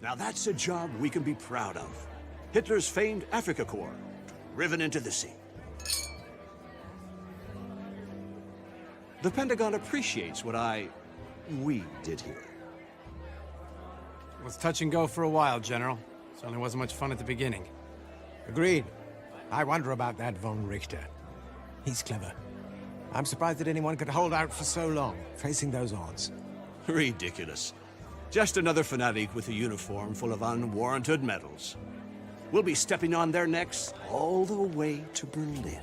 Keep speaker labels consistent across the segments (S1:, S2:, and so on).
S1: Now that's a job we can be proud of. Hitler's famed Africa Corps, driven into the sea. The Pentagon appreciates what we did here.
S2: It was touch and go for a while, General. Certainly wasn't much fun at the beginning.
S3: Agreed. I wonder about that von Richter. He's clever. I'm surprised that anyone could hold out for so long, facing those odds.
S1: Ridiculous. Just another fanatic with a uniform full of unwarranted medals. We'll be stepping on their necks all the way to Berlin.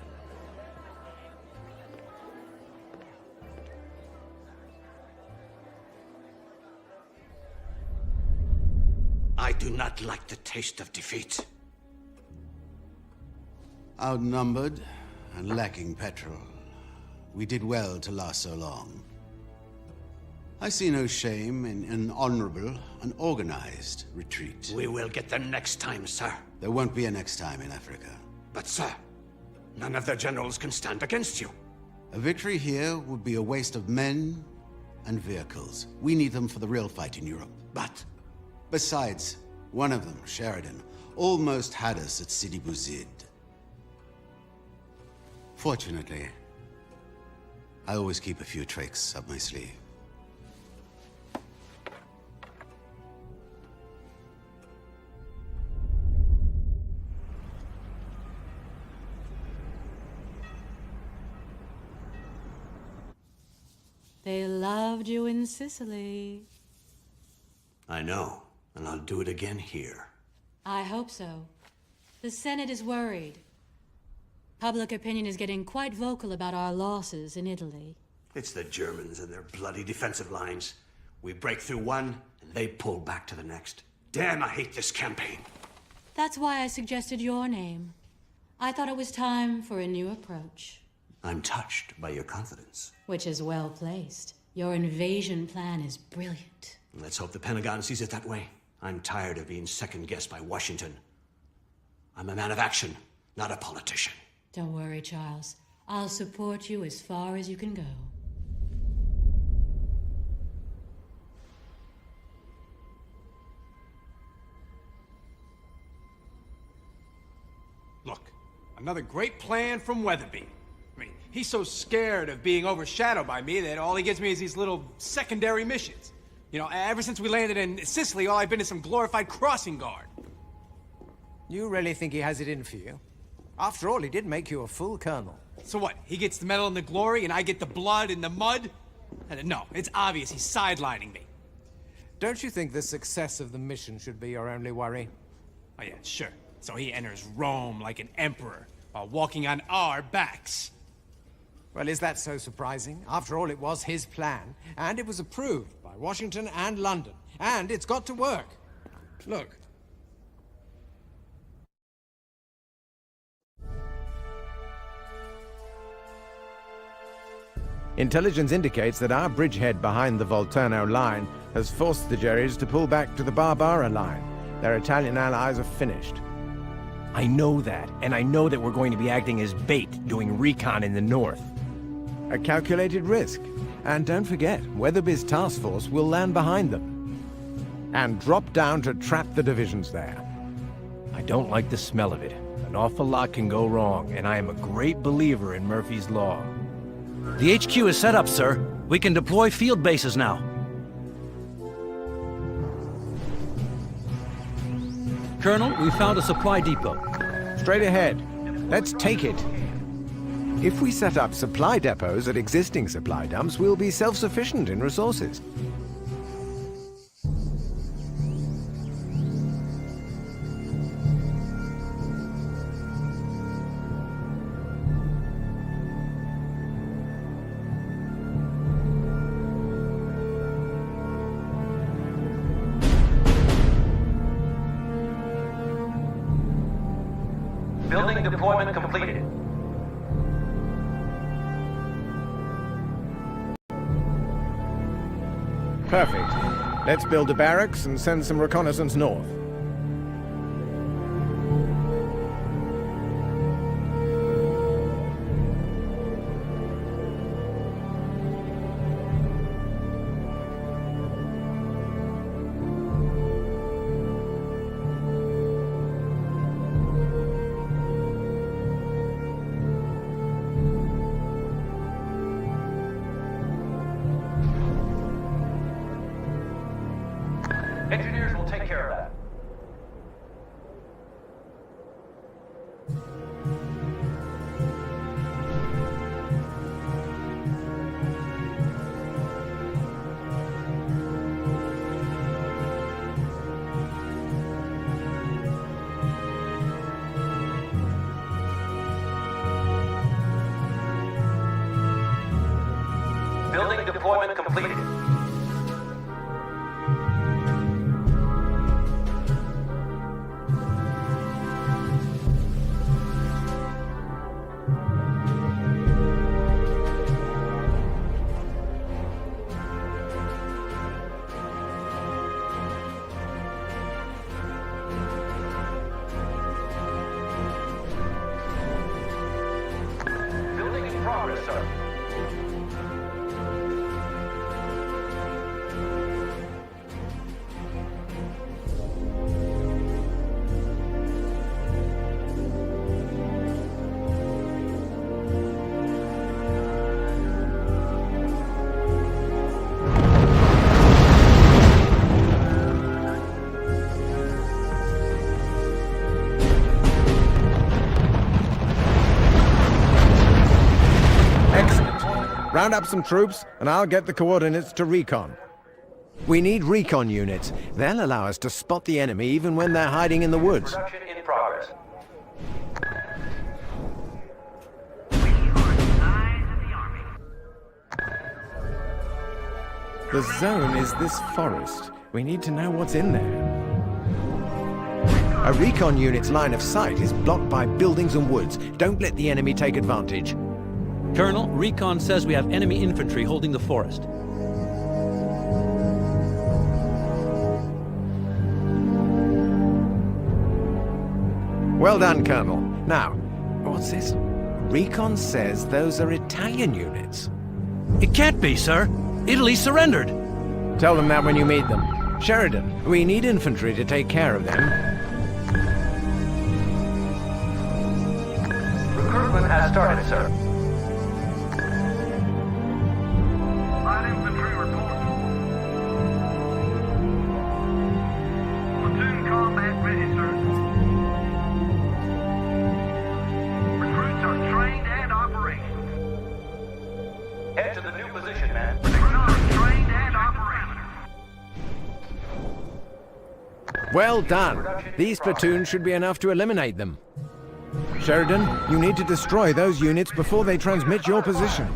S1: I do not like the taste of defeat.
S4: Outnumbered and lacking petrol, we did well to last so long. I see no shame in an honorable and organized retreat.
S1: We will get them next time, sir.
S4: There won't be a next time in Africa.
S1: But, sir, none of their generals can stand against you.
S4: A victory here would be a waste of men and vehicles. We need them for the real fight in Europe.
S1: But
S4: besides, one of them, Sheridan, almost had us at Sidi Bouzid. Fortunately, I always keep a few tricks up my sleeve.
S5: They loved you in Sicily.
S1: I know, and I'll do it again here.
S5: I hope so. The Senate is worried. Public opinion is getting quite vocal about our losses in Italy.
S1: It's the Germans and their bloody defensive lines. We break through one, and they pull back to the next. Damn, I hate this campaign.
S5: That's why I suggested your name. I thought it was time for a new approach.
S1: I'm touched by your confidence.
S5: Which is well placed. Your invasion plan is brilliant.
S1: Let's hope the Pentagon sees it that way. I'm tired of being second-guessed by Washington. I'm a man of action, not a politician.
S5: Don't worry, Charles. I'll support you as far as you can go.
S2: Look, another great plan from Weatherby. I mean, he's so scared of being overshadowed by me that all he gives me is these little secondary missions. You know, ever since we landed in Sicily, all I've been is some glorified crossing guard.
S3: You really think he has it in for you? After all, he did make you a full colonel.
S2: So what, he gets the medal and the glory, and I get the blood and the mud? No, it's obvious he's sidelining me.
S3: Don't you think the success of the mission should be your only worry?
S2: Oh yeah, sure. So he enters Rome like an emperor, while walking on our backs.
S3: Well, is that so surprising? After all, it was his plan, and it was approved by Washington and London. And it's got to work. Look. Intelligence indicates that our bridgehead behind the Volturno line has forced the Jerrys to pull back to the Barbara line. Their Italian allies are finished.
S6: I know that, and I know that we're going to be acting as bait, doing recon in the north.
S3: A calculated risk. And don't forget, Weatherby's task force will land behind them. And drop down to trap the divisions there.
S6: I don't like the smell of it. An awful lot can go wrong, and I am a great believer in Murphy's Law. The HQ is set up, sir. We can deploy field bases now. Colonel, we found a supply depot.
S3: Straight ahead. Let's take it. If we set up supply depots at existing supply dumps, we'll be self-sufficient in resources.
S6: Building deployment completed.
S3: Perfect. Let's build a barracks and send some reconnaissance north.
S7: deployment completed. Building in progress, sir.
S3: Excellent. Round up some troops, and I'll get the coordinates to recon. We need recon units. They'll allow us to spot the enemy even when they're hiding in the woods.
S7: Production in progress.
S3: The zone is this forest. We need to know what's in there. A recon unit's line of sight is blocked by buildings and woods. Don't let the enemy take advantage.
S8: Colonel, Recon says we have enemy infantry holding the forest.
S3: Well done, Colonel. Now, what's this? Recon says those are Italian units.
S6: It can't be, sir. Italy surrendered.
S3: Tell them that when you meet them. Sheridan, we need infantry to take care of them.
S7: Recruitment has started, sir.
S9: Light infantry report. Platoon combat ready, sir. Recruits are trained and operational.
S7: Head to the new position, man.
S9: Recruits are trained and operational.
S3: Well done. These platoons should be enough to eliminate them. Sheridan, you need to destroy those units before they transmit your position.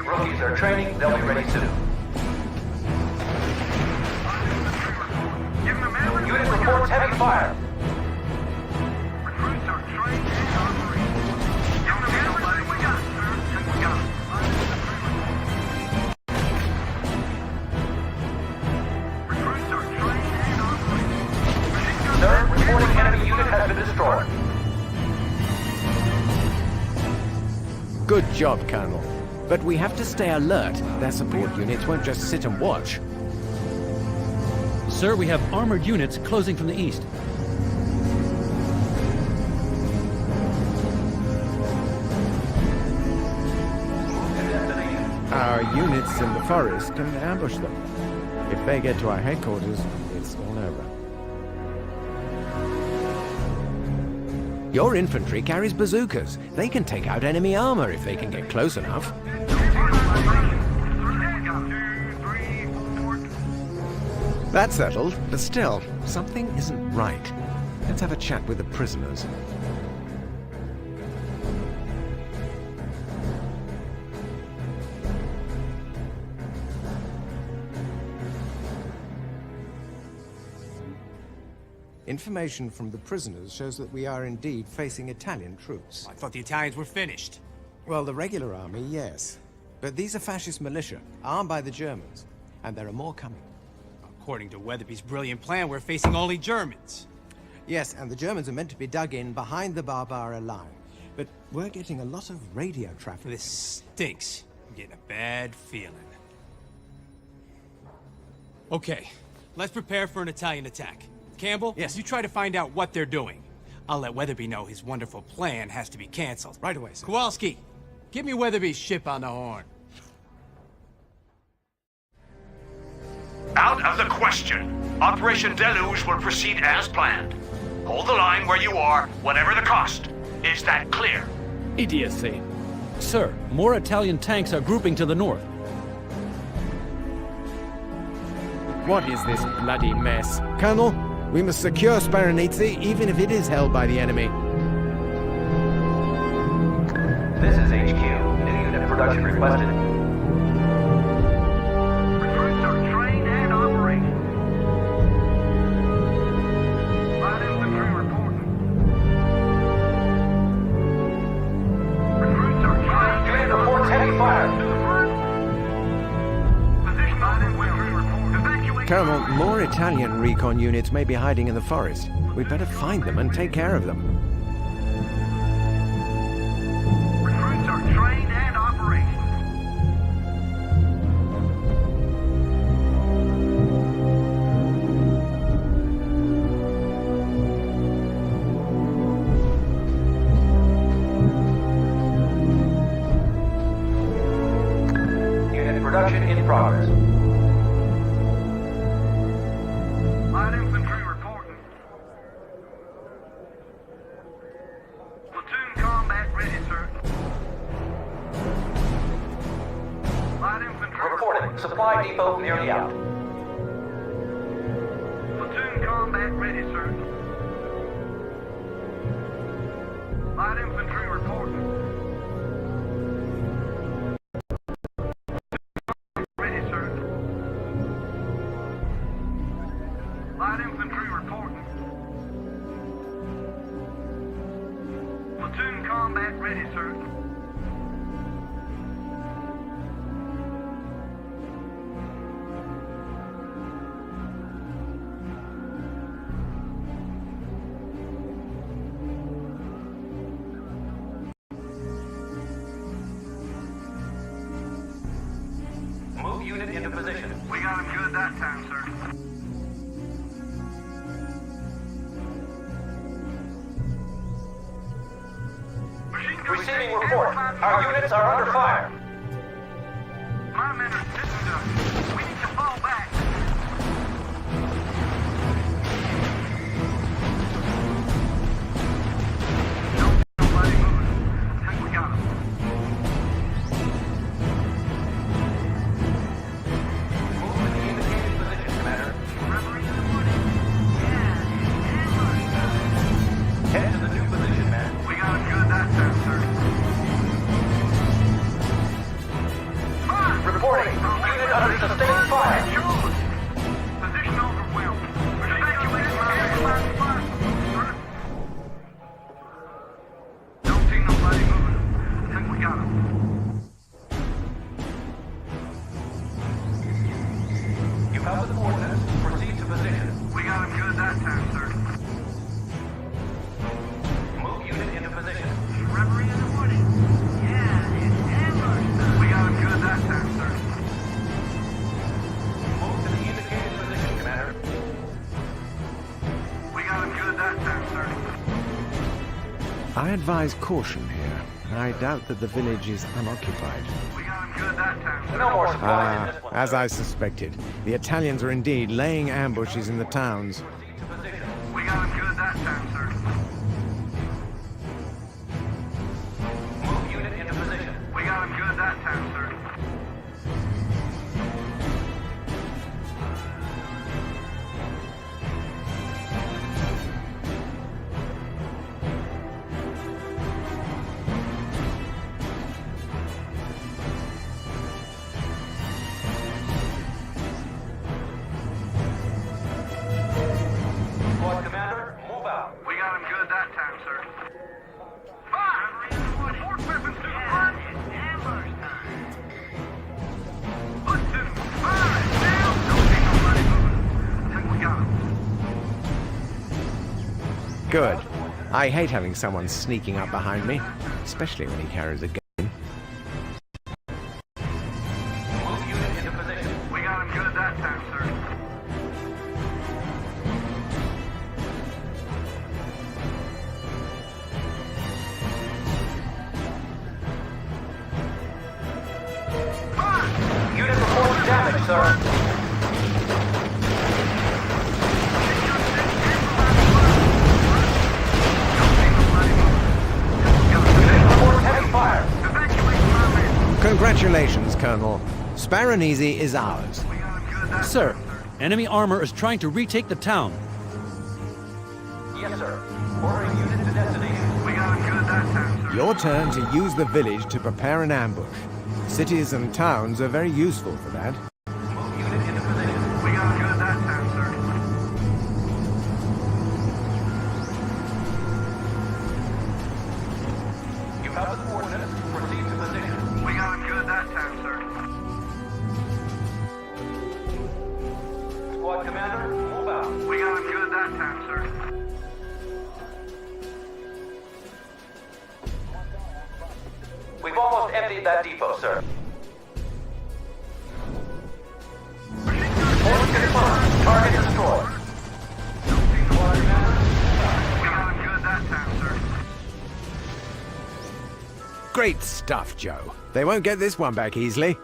S7: Rookies are training. They'll be ready soon. Unit reports heavy fire.
S9: Recruits are trained and operational. Give them everything we got, sir. We got it. Recruits are trained and operational.
S7: Sir, reporting enemy unit has been destroyed.
S3: Good job, Colonel. But we have to stay alert. Their support units won't just sit and watch.
S8: Sir, we have armored units closing from the east.
S3: Our units in the forest can ambush them. If they get to our headquarters, it's all over. Your infantry carries bazookas. They can take out enemy armor if they can get close enough. That's settled, but still, something isn't right. Let's have a chat with the prisoners. Information from the prisoners shows that we are indeed facing Italian troops.
S2: I thought the Italians were finished.
S3: Well, the regular army, yes. But these are fascist militia, armed by the Germans. And there are more coming.
S2: According to Weatherby's brilliant plan, we're facing only Germans.
S3: Yes, and the Germans are meant to be dug in behind the Barbara line. But we're getting a lot of radio traffic.
S2: This stinks. I'm getting a bad feeling. Okay, let's prepare for an Italian attack. Campbell,
S3: Yes.
S2: you try to find out what they're doing. I'll let Weatherby know his wonderful plan has to be canceled.
S3: Right away, sir.
S2: Kowalski, give me Weatherby's ship on the horn.
S10: Out of the question. Operation Deluge will proceed as planned. Hold the line where you are, whatever the cost. Is that clear?
S8: Idiocy. Sir, more Italian tanks are grouping to the north.
S3: What is this bloody mess? Colonel, we must secure Sparanizzi, even if it is held by the enemy.
S7: This is HQ. New unit production requested.
S9: Recruits are trained and operating. Light infantry reporting. Recruits are trained.
S7: Unit reports heavy fire.
S9: Position light infantry report. Evacuate.
S3: Colonel, more Italian recon units may be hiding in the forest. We'd better find them and take care of them.
S9: Recruits are trained and operating.
S7: Unit production in progress.
S9: Light infantry reporting. Platoon combat ready, sir. Light infantry
S7: Reporting. Supply depot nearly out.
S9: Platoon combat ready, sir. Light infantry reporting. Ready, sir. Light infantry reporting. Platoon combat ready, sir.
S7: Move unit into position.
S9: We got him good that time, sir. Machine gun
S7: Receiving
S9: attack.
S7: report. Our units are under fire.
S9: My men are sitting ducks. We need to fall back. Nobody moving. I think we got him.
S7: Move to the indicated position, Commander.
S9: Reverie in the morning. Yeah, and
S7: Head to the new position, man.
S9: we got him good that time, sir. Fire!
S7: Reporting. Unit under sustained fire.
S9: Position overwhelmed. Evacuated my fire. Don't see nobody moving. I think we got him.
S7: You have the coordinates. Proceed to position.
S9: We got him good that time, sir.
S7: Move unit into position.
S9: Reverie in the morning. Yeah, it's ambush. We got him good that time, sir.
S7: Move to the indicated position, Commander.
S9: We got him good that time, sir.
S3: I advise caution here. I doubt that the village is unoccupied.
S9: We got him good that time, sir.
S7: No more supplies in this one.
S3: As I suspected, the Italians are indeed laying ambushes in the towns.
S7: Proceed to position.
S9: We got him good that time, sir.
S7: Move unit into position.
S9: We got him good that time, sir.
S7: Squad commander, move out.
S9: We got him good that time, sir. Fire! Report weapons to the front. Ambush time. Platoon, fire! Down! Don't see nobody moving. I think we got him.
S3: Good. I hate having someone sneaking up behind me, especially when he carries a gun.
S7: Move unit into position.
S9: We got him good that time, sir. Fire!
S7: Unit reports damage, sir. Unit reports heavy fire.
S9: Evacuate my men.
S3: Congratulations, Colonel. Sparanese is ours.
S9: We got him good that
S8: Sir, enemy armor is trying to retake the town.
S7: Yes, sir. Ordering unit to destination.
S9: We got him good that time, sir.
S3: Your turn to use the village to prepare an ambush. Cities and towns are very useful for that.
S7: Move unit into position.
S9: We got good that time, sir.
S7: You have the coordinates. Proceed to position.
S9: We got good that time, sir.
S7: Squad commander, move out.
S9: We got good that time, sir.
S7: We've almost emptied that depot, sir. Orders confirmed. Target destroyed. Squad commander,
S9: We got good that time, sir.
S3: Great stuff, Joe. They won't get this one back easily.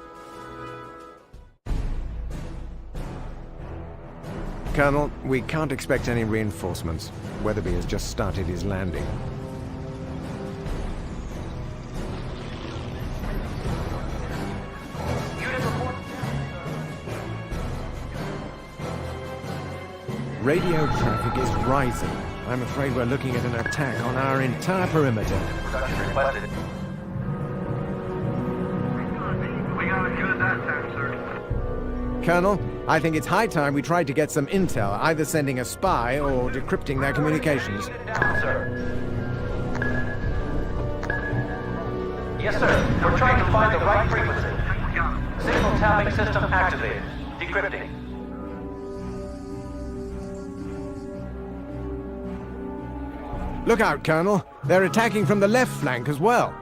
S3: Colonel, we can't expect any reinforcements. Weatherby has just started his landing.
S7: unit report.
S3: Radio traffic is rising. I'm afraid we're looking at an attack on our entire perimeter.
S7: Production requested.
S9: We got good that time, sir.
S3: Colonel, I think it's high time we tried to get some intel, either sending a spy or decrypting their communications.
S7: Unit down, sir. Yes, sir. We're trying to find the right frequency.
S9: We got it.
S7: Signal tapping system activated. Decrypting.
S3: Look out, Colonel. They're attacking from the left flank as well.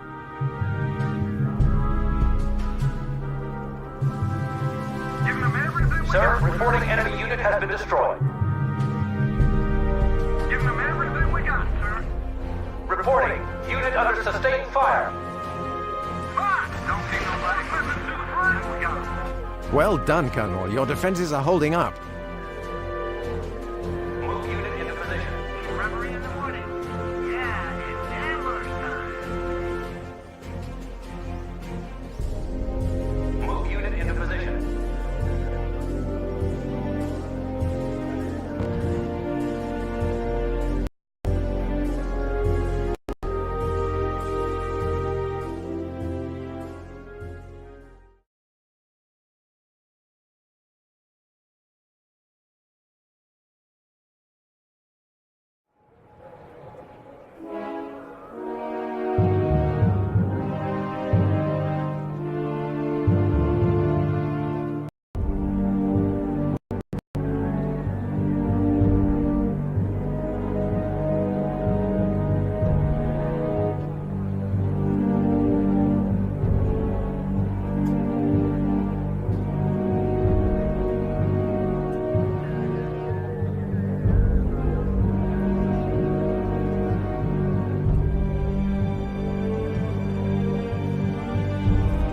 S9: Giving them everything we
S7: Sir,
S9: got.
S7: reporting enemy unit has been destroyed.
S9: Giving them everything we got, sir.
S7: Reporting. Unit under sustained fire.
S9: Fine. Don't see nobody moving to the front. We got it.
S3: Well done, Colonel. Your defenses are holding up.
S7: Move unit into position.
S9: Reverie in the morning. Yeah, it's ambush time.
S7: Move unit into position.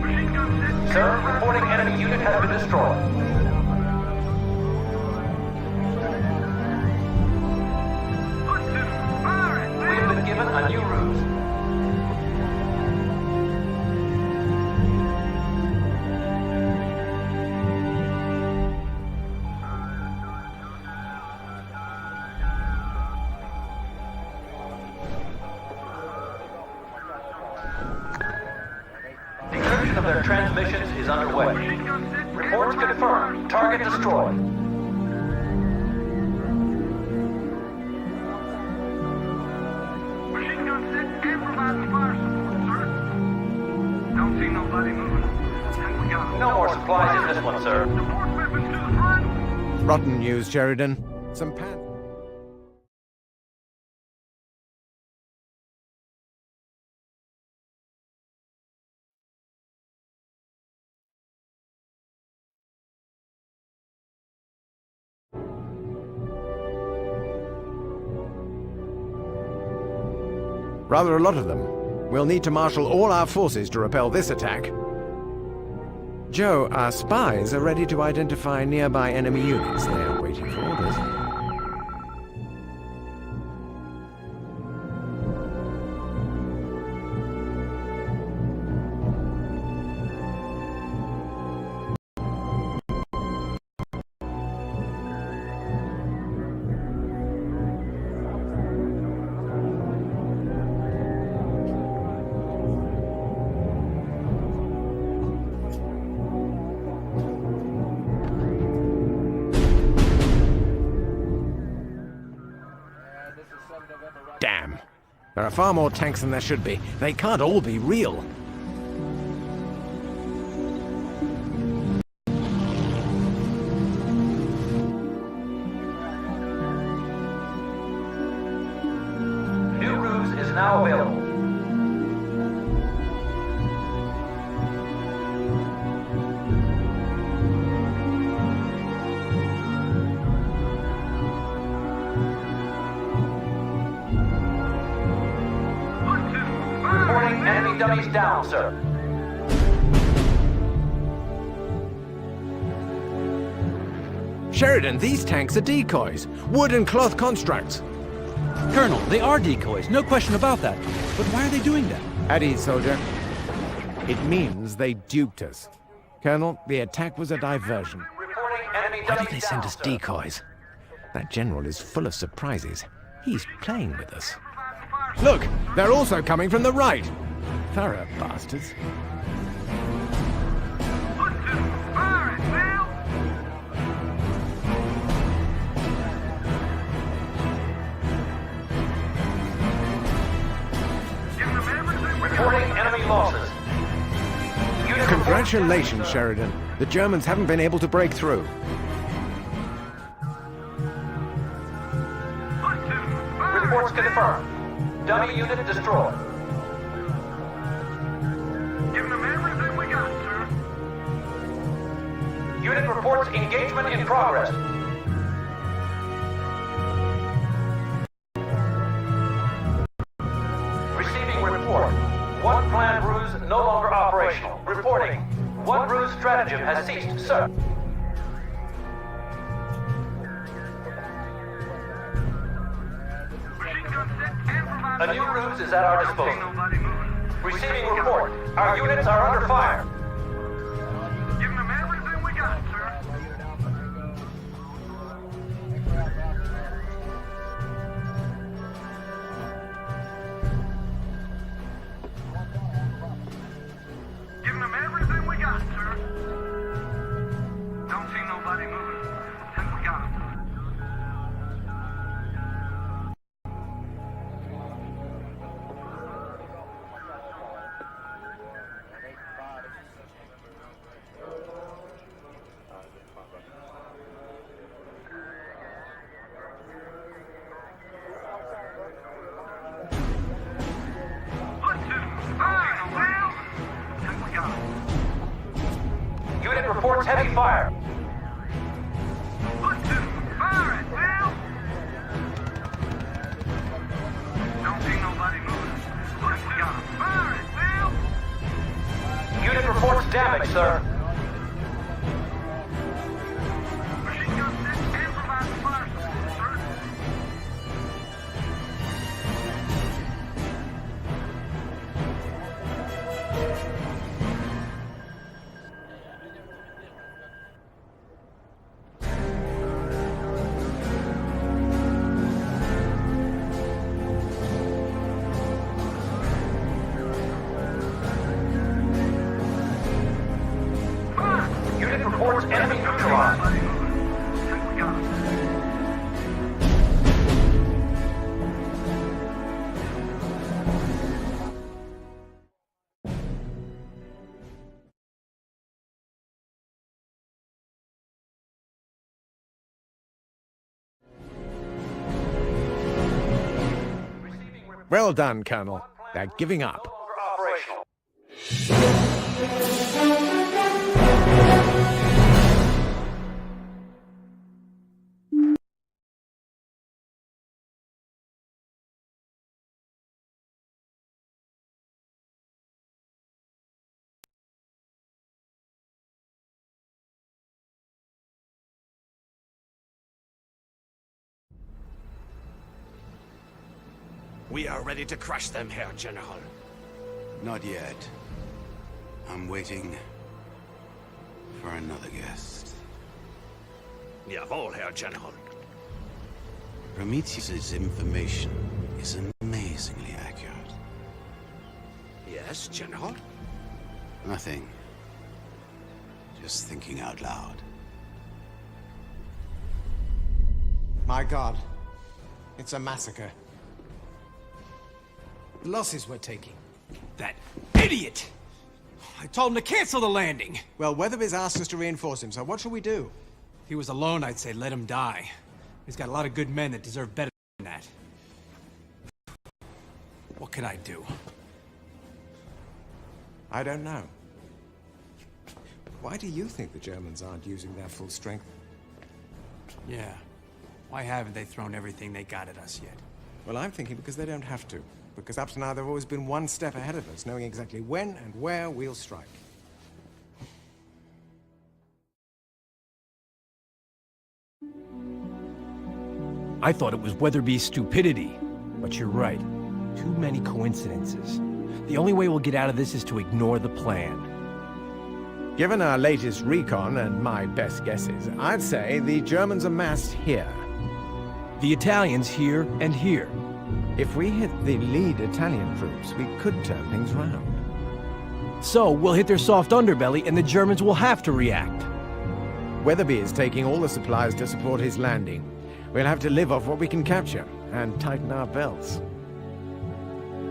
S9: Machine gun set.
S7: Sir, reporting enemy unit has been destroyed.
S9: Platoon, fire it,
S7: We have been given a new ruse. Decryption of their transmissions is underway.
S9: Machine gun set.
S7: Reports confirmed. Target destroyed.
S9: Machine gun set and providing fire support, sir. Don't see nobody moving. And we got it.
S7: No more supplies in this one, sir.
S9: Support weapons to the front.
S3: Rotten news, Sheridan. Some pan... Rather a lot of them. We'll need to marshal all our forces to repel this attack. Joe, our spies are ready to identify nearby enemy units. They are waiting for orders. There are far more tanks than there should be. They can't all be real.
S7: New ruse is now available. Reporting enemy dummies down, sir.
S3: Sheridan, these tanks are decoys. Wood and cloth constructs.
S8: Colonel, they are decoys, no question about that. But why are they doing that?
S3: At ease, soldier. It means they duped us. Colonel, the attack was a diversion.
S7: Reporting enemy
S3: Why
S7: dummies
S3: did they
S7: down,
S3: send us
S7: sir.
S3: decoys? That general is full of surprises. He's playing with us. Look, they're also coming from the right. Thorough bastards.
S7: Reporting enemy losses. Unit
S3: Congratulations, Sheridan. The Germans haven't been able to break through.
S7: Reports confirmed. Dummy unit destroyed.
S9: Giving them everything we got, sir.
S7: Unit reports engagement in progress. Receiving report. One planned ruse no longer operational. Reporting. One ruse stratagem has ceased, sir.
S9: Machine gun set and provide
S7: A new ruse is at our
S9: Don't see
S7: disposal.
S9: nobody moving.
S7: Receiving report. Our units are under fire.
S9: Giving them everything we got, sir. Giving them everything we got, sir. Don't see nobody moving. Think we got 'em.
S7: Unit reports heavy fire. Unit reports damage, sir. Unit reports enemy neutralized.
S3: Well done, Colonel. They're giving up.
S7: No longer operational.
S1: We are ready to crush them, Herr General.
S4: Not yet. I'm waiting for another guest.
S1: Jawohl, Herr General.
S4: Prometheus's information is amazingly accurate.
S1: Yes, General?
S4: Nothing. Just thinking out loud.
S2: My God. It's a massacre. The losses we're taking. That idiot! I told him to cancel the landing.
S3: Well, Weatherby's asked us to reinforce him, so what shall we do?
S2: If he was alone, I'd say let him die. He's got a lot of good men that deserve better than that. What can I do?
S3: I don't know. Why do you think the Germans aren't using their full strength?
S2: Yeah. Why haven't they thrown everything they got at us yet?
S3: Well, I'm thinking because they don't have to. Because up to now, they've always been one step ahead of us, knowing exactly when and where we'll strike.
S6: I thought it was Weatherby's stupidity. But you're right. Too many coincidences. The only way we'll get out of this is to ignore the plan.
S3: Given our latest recon and my best guesses, I'd say the Germans are massed here.
S6: The Italians here and here.
S3: If we hit the lead Italian troops, we could turn things round.
S6: So we'll hit their soft underbelly and the Germans will have to react.
S3: Weatherby is taking all the supplies to support his landing. We'll have to live off what we can capture and tighten our belts.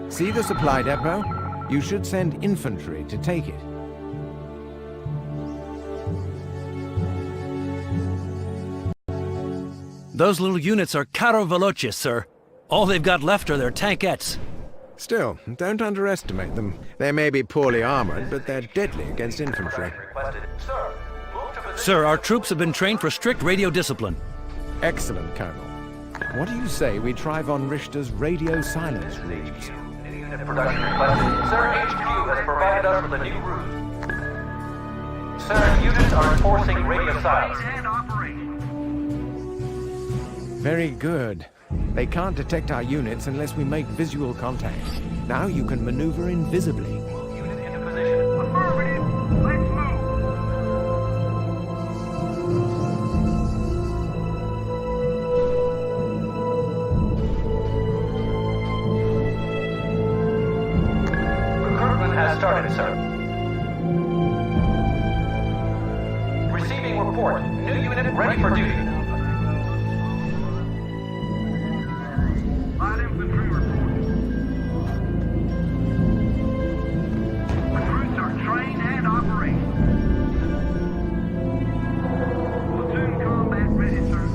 S3: See the supply depot? You should send infantry to take it.
S8: Those little units are caro veloci, sir. All they've got left are their tankettes.
S3: Still, don't underestimate them. They may be poorly armored, but they're deadly against infantry.
S8: Sir, our troops have been trained for strict radio discipline.
S3: Excellent, Colonel. What do you say we try von Richter's radio silence ruse?
S7: Production requested. Sir, HQ has provided us with a new ruse. Sir, units are enforcing radio silence.
S3: Very good. They can't detect our units unless we make visual contact. Now you can maneuver invisibly.
S7: Unit into position.
S9: Affirmative. Let's move.
S7: Recruitment has started, sir. Receiving report. New unit ready for duty.
S9: Light infantry report. Recruits are trained and operating. Platoon combat ready, sir.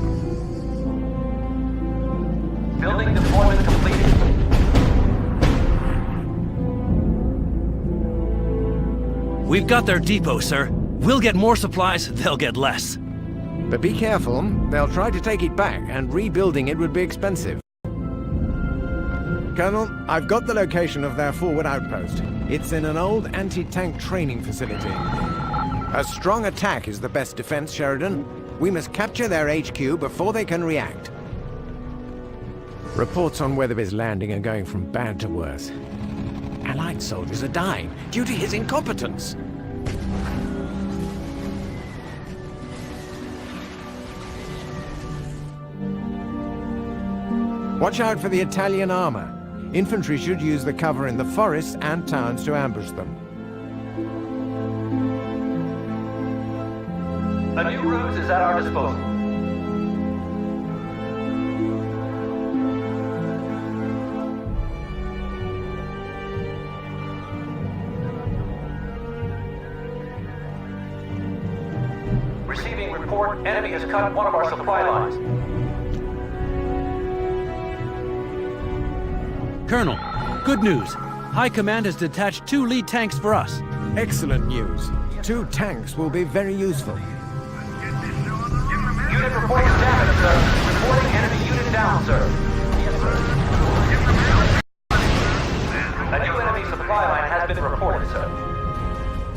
S7: Building deployment completed.
S8: We've got their depot, sir. We'll get more supplies, they'll get less.
S3: But be careful. They'll try to take it back, and rebuilding it would be expensive. Colonel, I've got the location of their forward outpost. It's in an old anti-tank training facility. A strong attack is the best defense, Sheridan. We must capture their HQ before they can react. Reports on Weatherby's landing are going from bad to worse. Allied soldiers are dying due to his incompetence. Watch out for the Italian armor. Infantry should use the cover in the forests and towns to ambush them.
S7: A new ruse is at our disposal. Receiving report, enemy has cut one of our supply lines.
S8: Colonel, good news. High Command has detached 2 lead tanks for us.
S3: Excellent news. 2 tanks will be very useful.
S7: Unit reporting damage, sir. Reporting enemy unit down, sir. Yes, sir. A new enemy supply line has been reported, sir.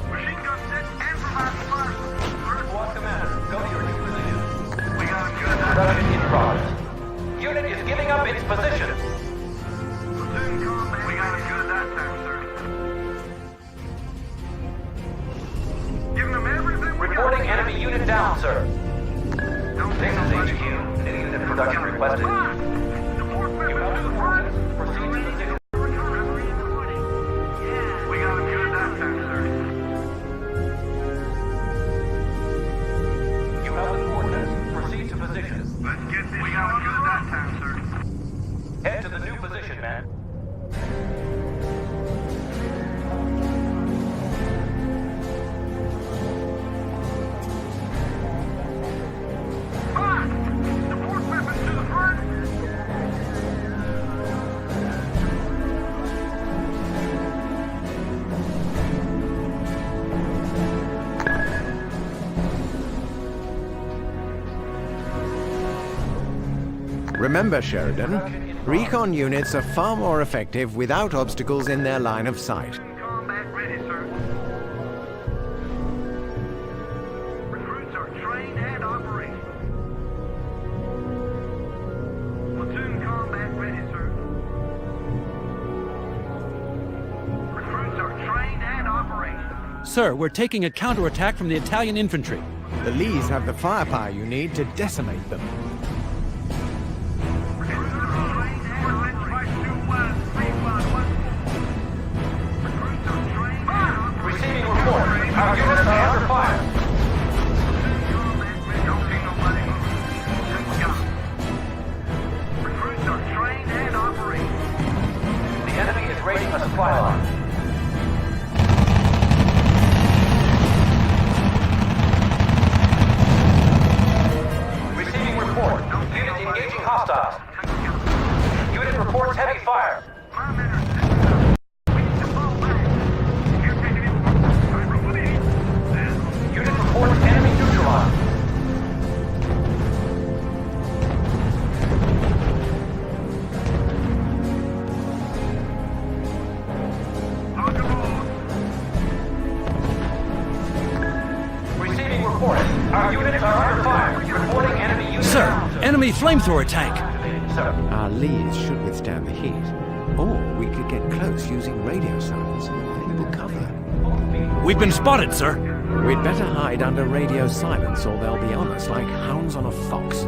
S9: Machine gun set and provide fire support,
S7: Squad commander, go to your new position.
S9: sir. We got a good
S7: Production in progress. Unit is giving up its position.
S9: platoon combat. We got a good that time, sir. Giving them everything we
S7: Reporting
S9: got.
S7: enemy unit down, sir.
S9: Don't
S7: This
S9: take
S7: is
S9: no money.
S7: HQ. New unit production requested.
S9: Support
S7: You
S9: members
S7: have
S9: to
S7: the
S9: the front.
S7: coordinates. Proceed to position.
S9: We got a good that time, sir.
S7: You have the coordinates. Proceed to position.
S9: Let's get this. We got a good that time, sir.
S7: Head to the new position, man.
S3: Remember, Sheridan, recon units are far more effective without obstacles in their line of sight.
S9: Combat ready, sir. Recruits are trained and operational. Platoon combat ready, sir. Recruits are trained and operational.
S8: Sir, we're taking a counterattack from the Italian infantry.
S3: The Lees have the firepower you need to decimate them.
S7: Receiving report. Our units are under fire.
S9: Recruits are trained and operational.
S7: The enemy is raiding a supply line. Receiving report. Unit engaging hostiles. Unit reports heavy fire. Unit reports enemy neutralized. Receiving report. Our units are under fire. Reporting enemy units.
S8: Sir, enemy flamethrower tank.
S7: Sir.
S3: Our Lees should withstand the heat. Or we could get close using radio silence and valuable cover.
S8: We've been spotted, sir.
S3: We'd better hide under radio silence or they'll be on us like hounds on a fox.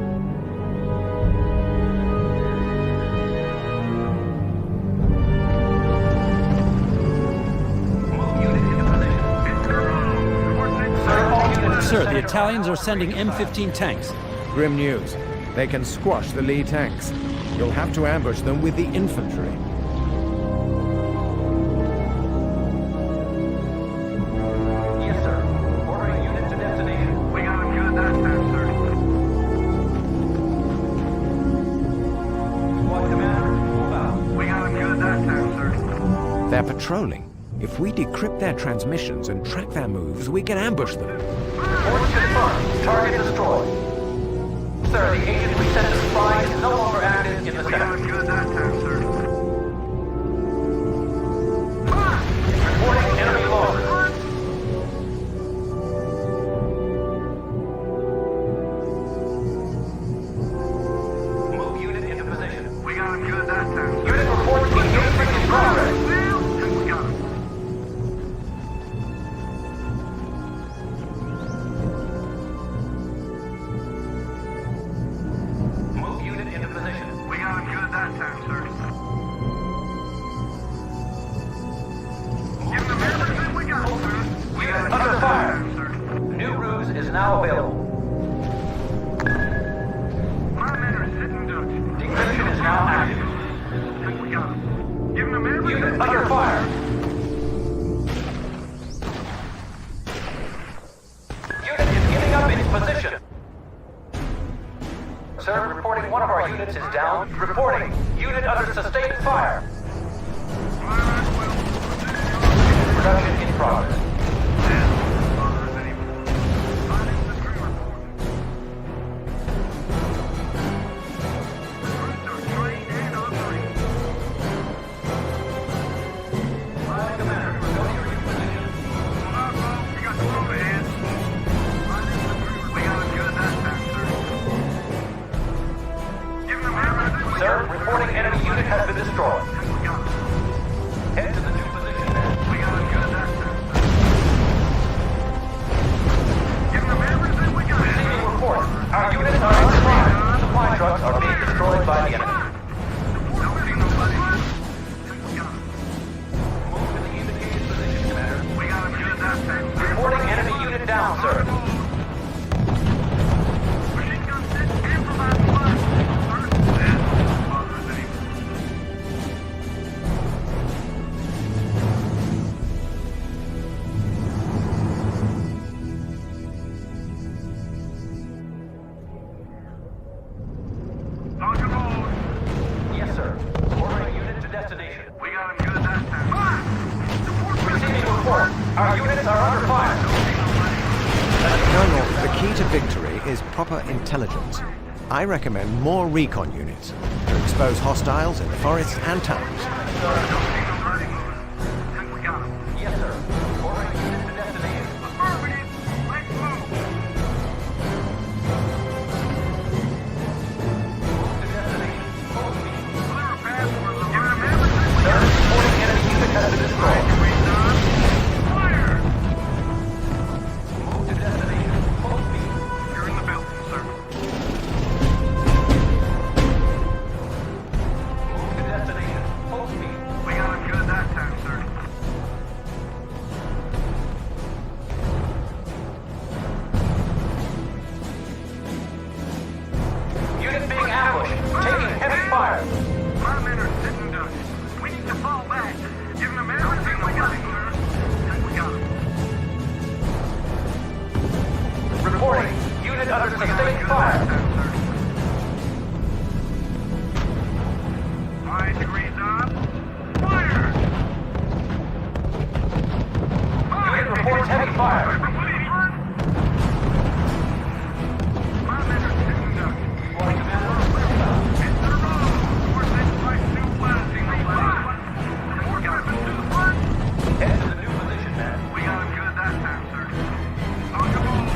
S8: Sir, the Italians are sending M15 tanks.
S3: Grim news. They can squash the Lee tanks. You'll have to ambush them with the infantry.
S7: Yes, sir. Ordering unit to destination.
S9: We got him good that time, sir.
S7: Squad commander, move out.
S9: We got him good that time, sir.
S3: They're patrolling. If we decrypt their transmissions and track their moves, we can ambush them.
S7: Orders confirmed. Target destroyed. Sir, the agent we sent to spy is no longer active in the
S9: We got him
S7: sector.
S9: good that time, sir.
S7: Reporting enemy losses. Move unit into position.
S9: We got him good that time, sir.
S7: Unit reports engagement in progress.
S9: We got him.
S7: Move unit into position.
S9: We got him good that time, sir. Give them everything we got, sir. We got him
S7: Under
S9: good
S7: fire.
S9: that time, sir.
S7: New ruse is now available.
S9: My men are sitting ducks.
S7: Decryption is now active.
S9: Think we got him. Give them everything
S7: Unit
S9: we
S7: under
S9: got.
S7: fire. Unit is giving up its position. Sir, reporting one of our units is down. Reporting. Unit under sustained fire. Production in progress. Sir, reporting enemy unit has been destroyed. Head to the new position. Receiving report. Our units are under fire. Supply trucks are being destroyed by the enemy. Move to the indicated position, Commander. Reporting enemy unit down, sir. Yes, sir. Ordering unit to destination.
S9: We got him good that time.
S7: Receiving report. Our units are under fire.
S3: Colonel, the key to victory is proper intelligence. I recommend more recon units to expose hostiles in the forests and towns.
S7: Yes, sir. Ordering unit to destination.
S9: Affirmative. Let's move.
S7: Move to destination. Full speed.
S9: Clear a path for the line.
S7: Sir, reporting enemy unit has been destroyed.
S9: Fire!
S7: Move to destination. Full speed.
S9: You're in the building, sir.
S7: Move to destination. Full speed.
S9: We got him good that time, sir.
S7: Unit being ambushed. Taking heavy fire.
S9: My men are sitting ducks. We need to fall back. Giving them everything we got, sir. And we got him.
S7: Reporting. Unit under sustained fire.
S9: 5 degrees up. Fire!
S7: Unit reports heavy fire.
S9: My men are sitting ducks.
S7: Deploying commander.
S9: Into the road. Force that flight new blasting. More weapons to the front.
S7: Head to the new position, man.
S9: We got him good that time, sir. On your road.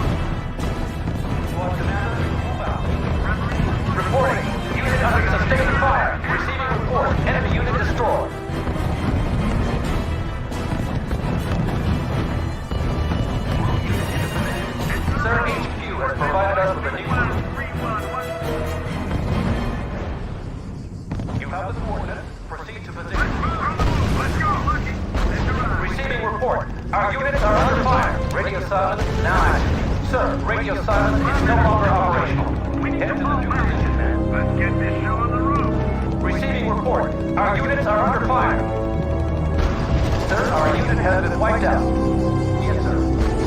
S7: Deploying commander. Move out. Reporting. Unit under sustained fire. Receiving report. Enemy unit destroyed. Sir, HQ has provided us with a new route. You have the coordinates. Proceed to position.
S9: Let's go, Lucky. Let's arrive.
S7: Receiving report. Our units are under fire. Radio silence now active. Sir, radio silence is no longer operational. Head to the new position, man.
S9: Let's get this show on the road.
S7: Receiving report. Our units are under fire. Sir, our unit has been wiped out. Yes, sir.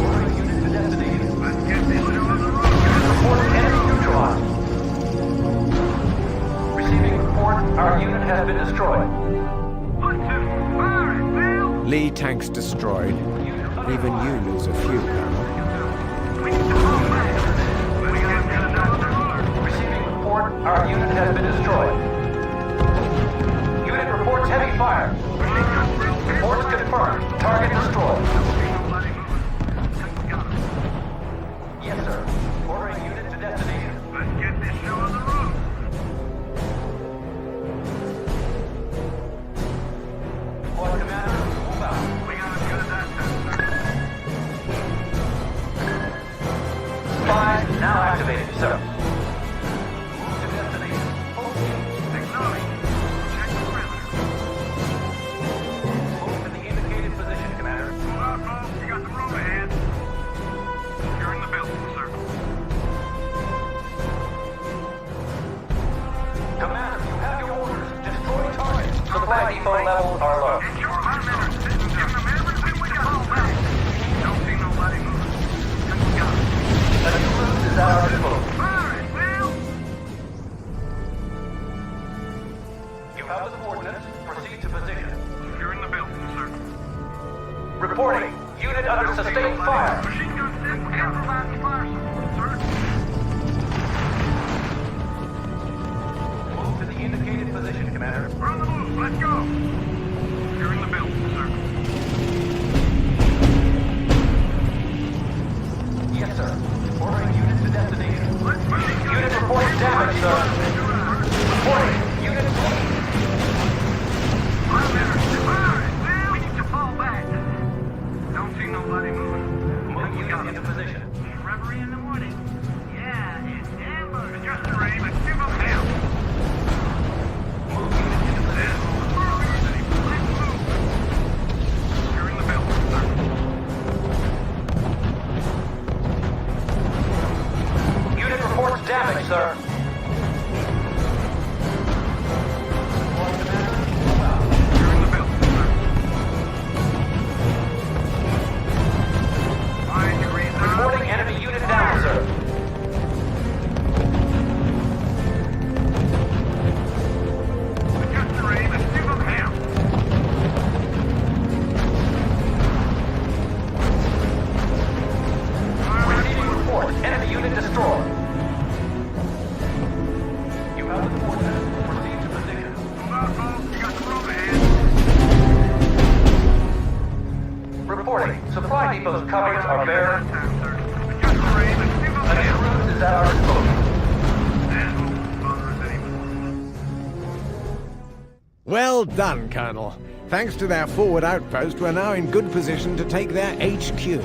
S7: Ordering unit to destination.
S9: Let's get this show on the road.
S7: Report enemy neutralized. Receiving report. Our unit has been destroyed.
S9: Platoon, fire it, Bill.
S3: Lee tanks destroyed. Even you lose a few, Colonel.
S9: We need to fall back. Let's get this show on the road.
S7: Receiving report. Our unit has been destroyed. Unit reports heavy fire. Reports confirmed. Target destroyed. Yes, sir. Ordering unit to destination.
S9: Let's get this show on the road.
S7: Deploy commander. Move out.
S9: We got him good that time, sir.
S7: Spies now activated, sir. Move to destination. Full speed.
S9: Acknowledge. Check the perimeter.
S7: Move to the indicated position, commander.
S9: Move out, folks. You got the room ahead. You're in the building, sir.
S7: Commander, you have your orders. Destroy targets. Supply depot levels are low.
S9: My men are sitting ducks. Giving them everything we got. Fall back. Don't see nobody moving. And we got him.
S7: A new route is at our disposal.
S9: Fire it, Bill.
S7: You have the coordinates. Proceed to position.
S9: You're in the building, sir.
S7: Reporting. Unit under sustained fire.
S9: Machine gun set. We got provide fire support, sir.
S7: Move to the indicated position, commander.
S9: We're on the move. Let's go. You're in the building, sir.
S7: Yes, sir. Ordering unit to destination.
S9: Machine gun
S7: Unit reports damage, sir. Reporting. Unit bleed.
S9: My men are fire it, Bill. We need to fall back. Don't see nobody moving.
S7: Move unit into position.
S9: Reverie in the morning. Yeah, it's ambush. Just a ray, but give them hell.
S7: Move unit into position. supply depot's covers are bare. A new route is at our disposal.
S3: Well done, Colonel. Thanks to their forward outpost, we're now in good position to take their HQ.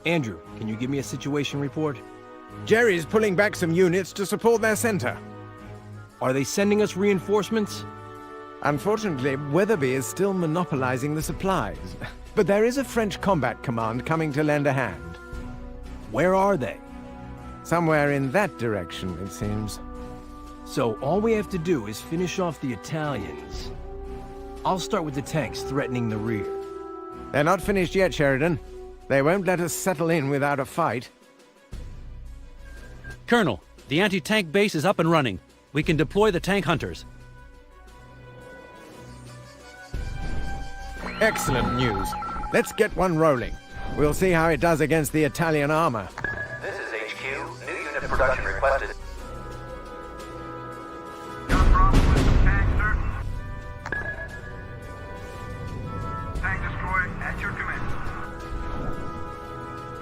S6: Andrew, can you give me a situation report?
S3: Jerry's pulling back some units to support their center.
S6: Are they sending us reinforcements?
S3: Unfortunately, Weatherby is still monopolizing the supplies. But there is a French combat command coming to lend a hand.
S6: Where are they?
S3: Somewhere in that direction, it seems.
S6: So all we have to do is finish off the Italians. I'll start with the tanks threatening the rear.
S3: They're not finished yet, Sheridan. They won't let us settle in without a fight.
S8: Colonel, the anti-tank base is up and running. We can deploy the tank hunters.
S3: Excellent news. Let's get one rolling. We'll see how it does against the Italian armor.
S7: This is HQ. New unit production requested.
S9: Got problems with the tank, sir? Tank destroyed at your command.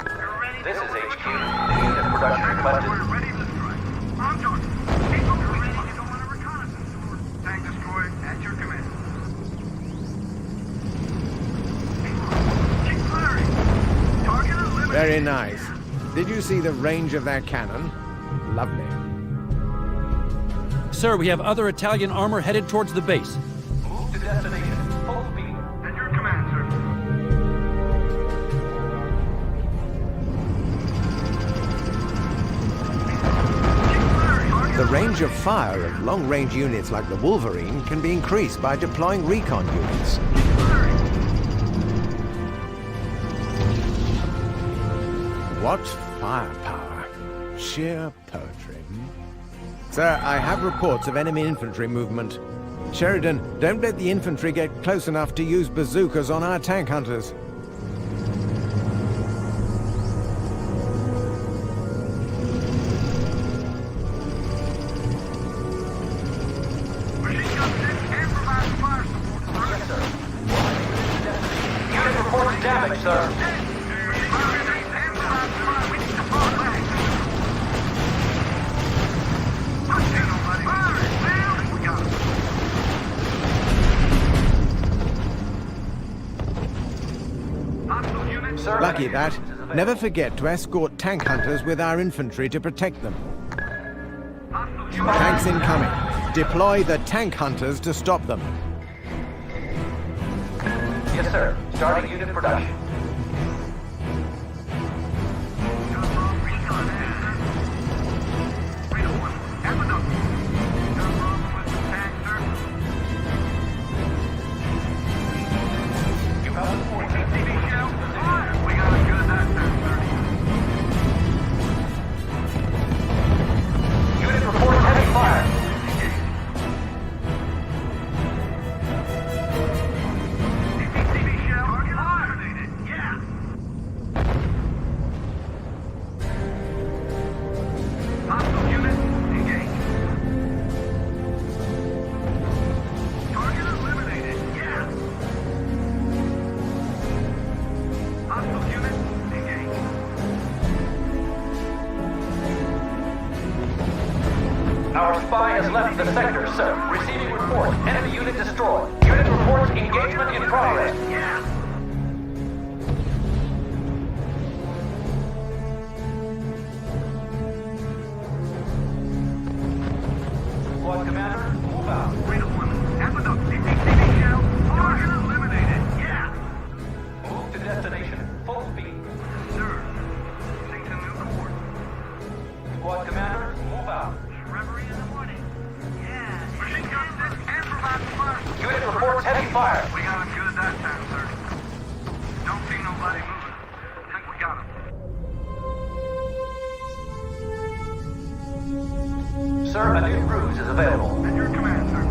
S9: You're ready.
S7: This is HQ. New unit production requested.
S9: We're ready to strike. I'm talking. People are ready to go on a reconnaissance tour. Tank destroyed at your command. Keep firing. Target eliminated.
S3: Very nice. Did you see the range of their cannon? Lovely.
S8: Sir, we have other Italian armor headed towards the base.
S7: Move to destination. Full speed.
S9: At your command, sir.
S3: The range of fire of long-range units like the Wolverine can be increased by deploying recon units. What firepower. Sheer poetry. Sir, I have reports of enemy infantry movement. Sheridan, don't let the infantry get close enough to use bazookas on our tank hunters.
S9: Machine gun six can provide fire support, sir.
S7: Yes, sir. Unit reports damage, sir.
S9: Machine gun six can provide fire. We need to fall back. Push in, nobody. Fire it, man. We got it. Hostile unit.
S7: Sir.
S3: Lucky that. Never forget to escort tank hunters with our infantry to protect them.
S9: Hostile unit.
S3: Tanks incoming. Deploy the tank hunters to stop them.
S7: Yes, sir. Starting unit production. You have the 14 TV shell.
S9: We got a good that time, sir.
S7: Unit reports heavy fire.
S9: TV shell eliminated. Yeah. Hostile unit engaged. Target eliminated. Yeah. Hostile unit engaged.
S7: Our spy has left the sector, sir. Receiving report. Enemy unit destroyed. Unit reports engagement in progress.
S9: Yeah.
S7: Squad commander, move out.
S9: Wait a minute. Have enough. TV shell. Target eliminated. Yeah.
S7: Move to destination. Full speed.
S9: Sir. Sync to new course.
S7: Squad commander, move out.
S9: Reverie in the morning. Yeah.
S7: fire.
S9: We got him good that time, sir. Don't see nobody moving. I think we got him.
S7: Sir, a new ruse is available.
S9: At your command, sir.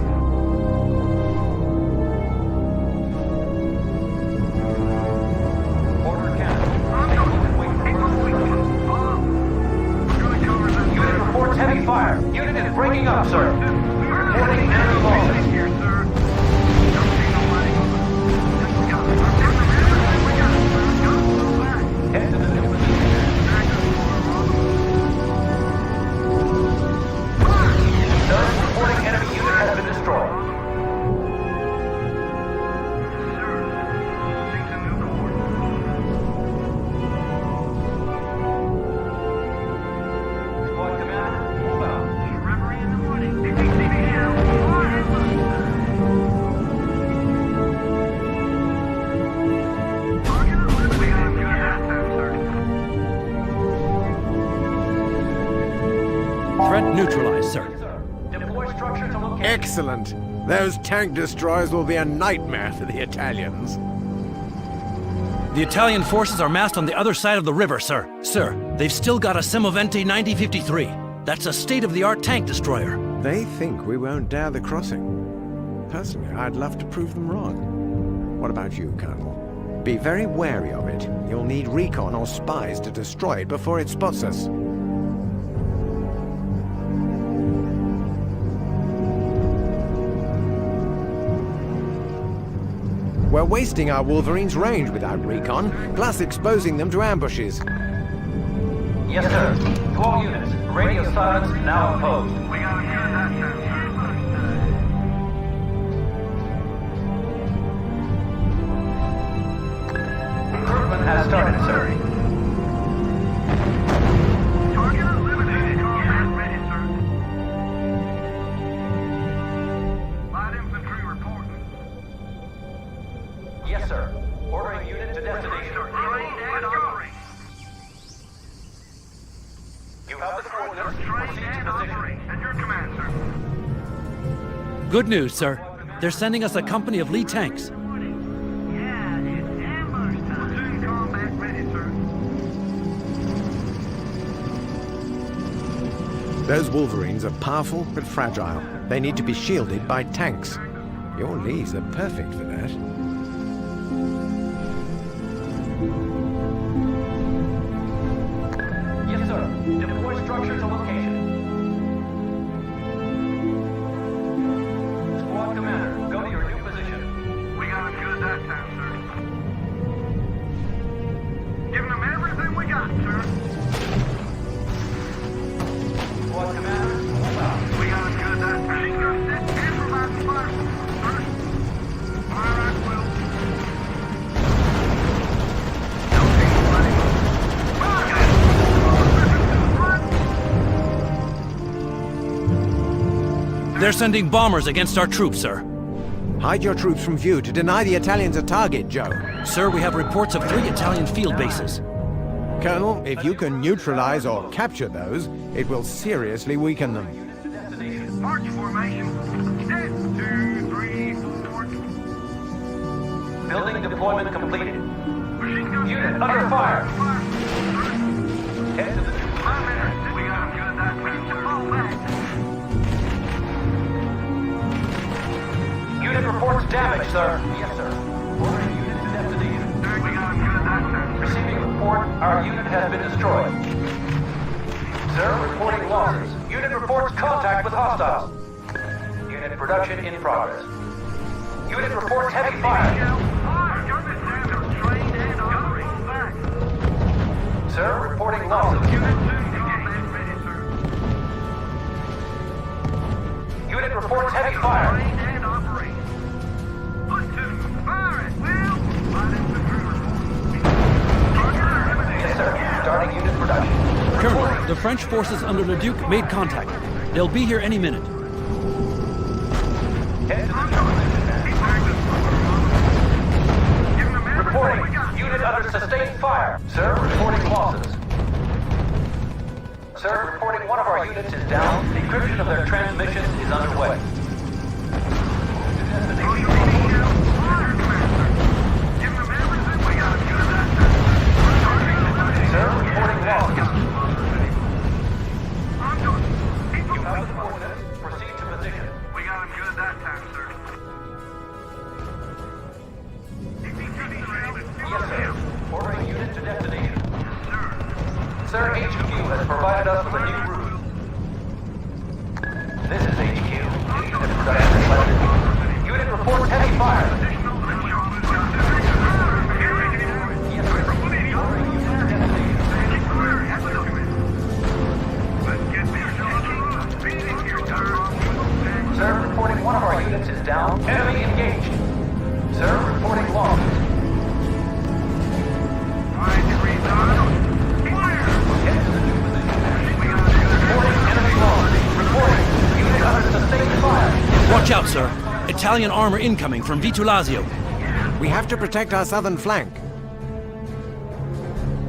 S7: Order canceled. Unit reports heavy fire. Unit is breaking up, sir. Reporting enemy losses.
S9: Here, sir. Don't see nobody moving. I think we got him. We got him, sir. Go back.
S7: Head to the new position.
S9: Back up for
S7: Sir, reporting enemy unit has been destroyed. Squad commander, move out.
S9: Reverie in the morning. We got him good that time, sir.
S8: Threat neutralized, sir.
S7: Deploy structure to location.
S3: Excellent. Those tank destroyers will be a nightmare for the Italians.
S8: The Italian forces are massed on the other side of the river, sir. Sir, they've still got a Semovente 9053. That's a state-of-the-art tank destroyer.
S3: They think we won't dare the crossing. Personally, I'd love to prove them wrong. What about you, Colonel? Be very wary of it. You'll need recon or spies to destroy it before it spots us. We're wasting our Wolverine's range without recon, plus exposing them to ambushes.
S7: Yes, sir. To all units, radio silence now imposed.
S9: We got him good that time,
S7: Recruitment has started, sir.
S9: sir. Target eliminated. Combat ready, sir. Light infantry reporting.
S7: Yes, sir. Ordering unit to destination.
S9: Trained and operating.
S7: You have the coordinates.
S9: Trained
S7: Proceed
S9: and
S7: to position.
S9: operating. At your command, sir.
S8: Good news, sir. They're sending us a company of Lee tanks.
S9: Yeah, it's ambush time. Platoon combat ready, sir.
S3: Those Wolverines are powerful but fragile. They need to be shielded by tanks. Your Lees are perfect for that.
S7: Yes, sir. Deploy structure to location. Squad commander, go to your new position.
S9: We got him good that time, sir. Giving them everything we got, sir.
S7: Squad commander, move out.
S9: We got him good that time. She's gonna sit and provide the fire, sir. All right, Will. Don't see nobody moving.
S8: They're sending bombers against our troops, sir.
S3: Hide your troops from view to deny the Italians a target, Joe.
S8: Sir, we have reports of 3 Italian field bases.
S3: Colonel, if you can neutralize or capture those, it will seriously weaken them.
S9: March formation. Set. 2, 3, 4.
S7: Building deployment completed.
S9: Machine gun
S7: Unit
S9: set.
S7: under fire.
S9: Fire.
S7: Head to the new
S9: 5 minutes. We got him good that time, sir. Fall back.
S7: Unit reports damage, sir. Yes, sir. Ordering unit to destination.
S9: We got him good that time, sir.
S7: Receiving report, our unit has been destroyed. Sir, reporting losses. Unit reports contact with hostiles. Unit production in progress. Unit reports heavy fire.
S9: Trained and operating. Back.
S7: Sir, reporting losses.
S9: Unit 2 combat ready, sir.
S7: Unit reports heavy fire.
S9: Trained and operating. Platoon, fire at will. Light infantry reporting. Target eliminated.
S7: Yes, sir. Starting unit production.
S8: Colonel, the French forces under Le Duc made contact. They'll be here any minute.
S7: Head to the new position. Reporting. Unit under sustained fire. Sir, reporting losses. Sir, reporting one of our units is down. Decryption of their transmissions is underway. Destination. losses.
S9: I'm done. Keep
S7: You have
S9: moving.
S7: the coordinates. Proceed to position.
S9: We got him good that time, sir.
S7: Yes, sir. Ordering unit to destination. Sir, HQ has provided us with a new route. This is HQ. Unit production requested. Unit reports heavy fire. Yes, sir. Ordering unit to destination. Sir, reporting one of our units is down. Enemy engaged. Sir, reporting losses.
S9: 5 degrees on. Fire!
S7: Head to the new position. Reporting enemy losses. Reporting. Unit under sustained fire.
S8: Watch out, sir. Italian armor incoming from Vitulazio.
S3: We have to protect our southern flank.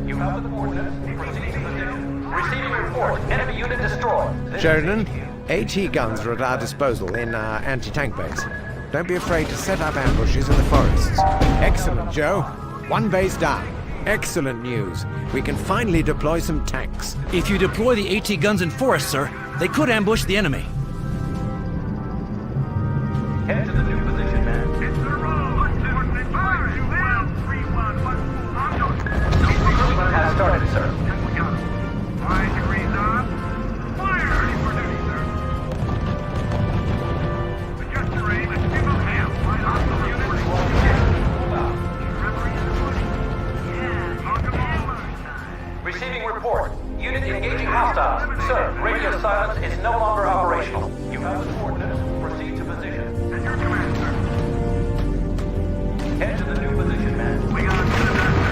S7: You have the coordinates. Proceed to position. Receiving report. Enemy unit destroyed. This
S3: Sheridan,
S7: is HQ.
S3: AT guns are at our disposal in our anti-tank base. Don't be afraid to set up ambushes in the forests. Excellent, Joe. One base down. Excellent news. We can finally deploy some tanks.
S8: If you deploy the AT guns in forests, sir, they could ambush the enemy.
S7: Head to the new position, man.
S9: It's the roll. 1, 2, 5, 2, 1, 3, 1, 1. I'm done.
S7: Recruitment has started, sir.
S9: We got him. 5 degrees on. Fire! Ready for duty, sir. Adjust your aim and give them hell. Right on the unit. Referee in the bush. Yeah, talk about lunchtime.
S7: Receiving report. Unit engaging hostiles. Sir, radio silence is no longer operational. You have the coordinates. Proceed to position.
S9: At your command, sir.
S7: Head to the new position, man.
S9: We got him good that time,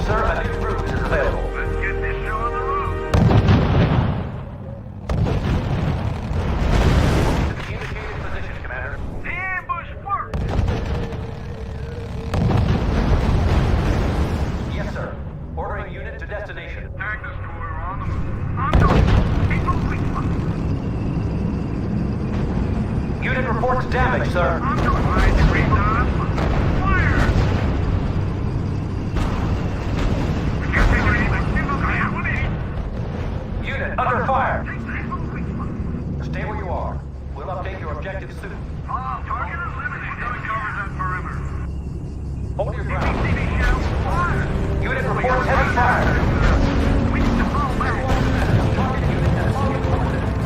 S7: Sir, a new route is available.
S9: sir. Let's get this show on the road.
S7: To the indicated position, Commander.
S9: Ambush work.
S7: Yes, sir. Ordering unit to destination.
S9: Tank destroyer on the move. I'm done. Keep moving.
S7: Unit reports damage, sir.
S9: I'm done. 5 degrees on. Fire! Adjust your aim and give them hell.
S7: Unit under fire. Stay where you are. We'll update your objective soon.
S9: Target eliminated. Cover that perimeter.
S7: Hold your ground.
S9: TV shell. Fire!
S7: Unit reports heavy fire.
S9: We need to fall back.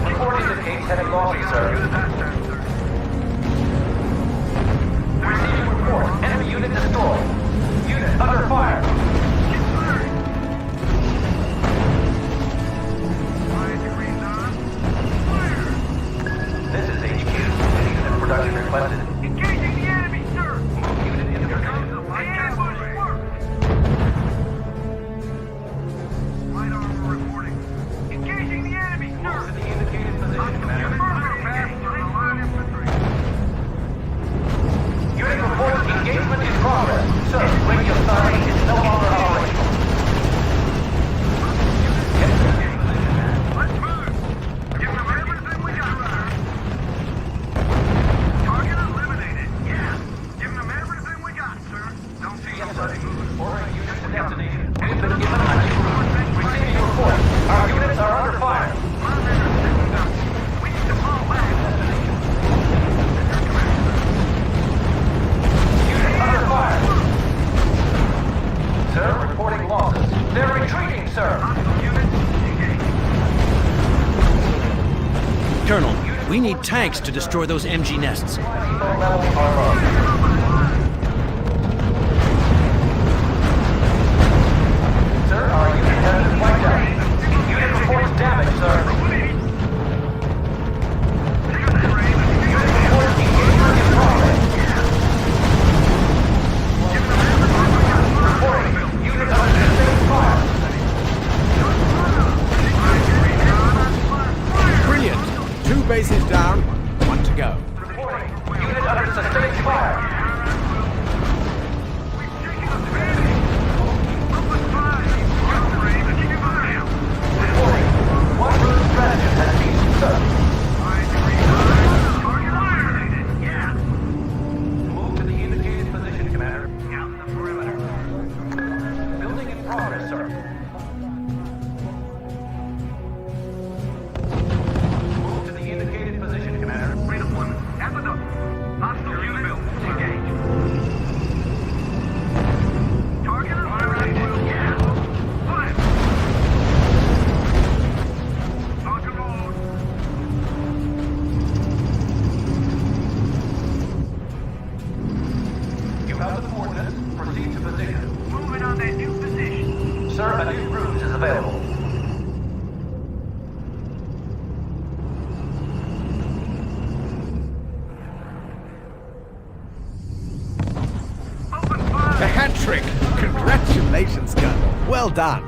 S7: Report indicates heavy losses, sir.
S9: Good that time, sir.
S7: Receiving report. Enemy unit destroyed. Unit under fire.
S9: Keep firing. 5 degrees on. Fire!
S7: This is HQ. Unit production requested.
S9: Engaging the enemy, sir.
S7: Move unit into position.
S9: The ambush work. Light armor reporting. Engaging the enemy,
S7: Move to
S9: sir.
S7: the indicated position, Commander. Unit reports engagement in progress. Sir, radio silence is no longer operational. Get to the position, man.
S9: Let's move. Give them everything we got, sir. Target eliminated. Yeah. Give them everything we got, sir. Don't see
S7: Yes,
S9: nobody
S7: sir.
S9: moving.
S7: Ordering unit to destination. We've been given a new route. Receiving report. Our units are under fire.
S9: We need to fall back.
S7: Unit under fire. Sir, reporting losses. They're retreating, sir.
S8: Colonel, we need tanks to destroy those MG nests.
S7: Levels are low. Sir, our unit has been wiped out. Unit reports damage, sir. Unit reports engagement in progress. Reporting. Unit under sustained fire.
S3: Brilliant. 2 bases down. 1 to go.
S7: Reporting. Unit under sustained fire. available.
S3: A hat trick! Congratulations, Colonel. Well done.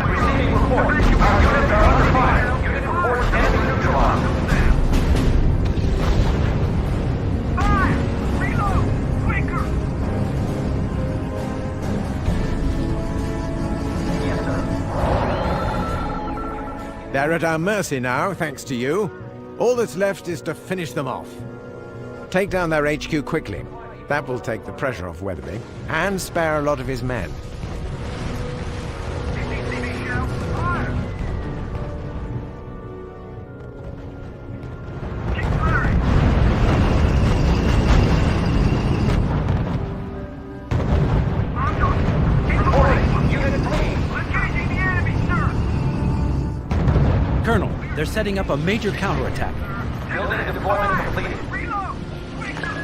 S7: Receiving report. Our units are under fire. Unit reports enemy neutralized.
S9: Fire! Reload! Quicker!
S7: Yes, sir.
S3: They're at our mercy now, thanks to you. All that's left is to finish them off. Take down their HQ quickly. That will take the pressure off Weatherby, and spare a lot of his men.
S9: CCTV show. Fire! Keep firing!
S7: Reporting. Unit 3.
S9: Engaging the enemy, sir!
S8: Colonel, they're setting up a major counterattack.
S7: Building deployment completed.
S9: Reload! Quicker!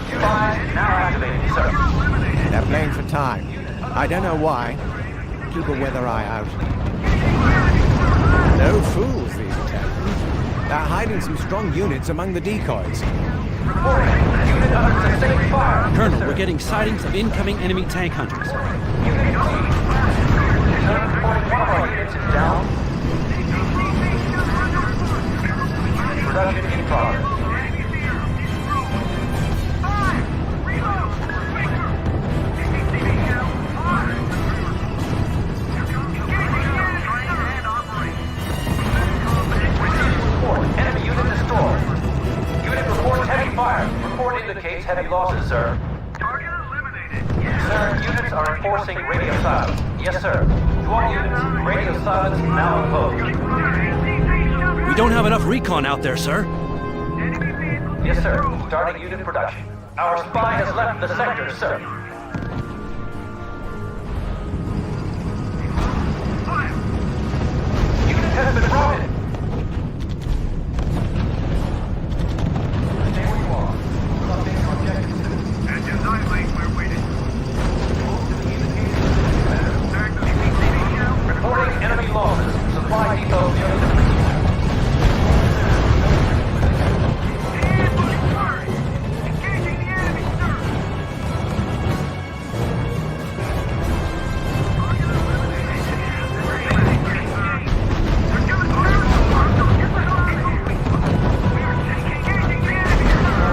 S7: Spies now activated, sir.
S3: They're playing for time. I don't know why. Keep a weather eye out. No fools, these Italians. They're hiding some strong units among the decoys.
S7: Reporting. Unit under sustained fire.
S8: Colonel, we're getting sightings of incoming enemy tank hunters.
S7: Unit 3. Sir, reporting one of our units is down. Production in progress.
S9: Fire! Reload! Quicker! CCTV show. Fire! Engaging the enemy, sir!
S7: Report. Enemy unit destroyed. Unit reports heavy fire. Report indicates heavy losses, sir.
S9: Target eliminated.
S7: Sir, units are enforcing radio silence. Yes, sir. To all units, radio silence now imposed.
S8: We don't have enough recon out there, sir.
S7: Yes, sir. Starting unit production. Our spy has left the sector, sir. Unit has been routed. Stay where you are. We'll update your objectives soon.
S9: Engines idling, we're waiting.
S7: Reporting enemy losses. Supply depot nearly depleted.
S9: Engaging the enemy, sir! Target eliminated. They're coming through! Get the hell out of here! We are engaging the enemy, sir!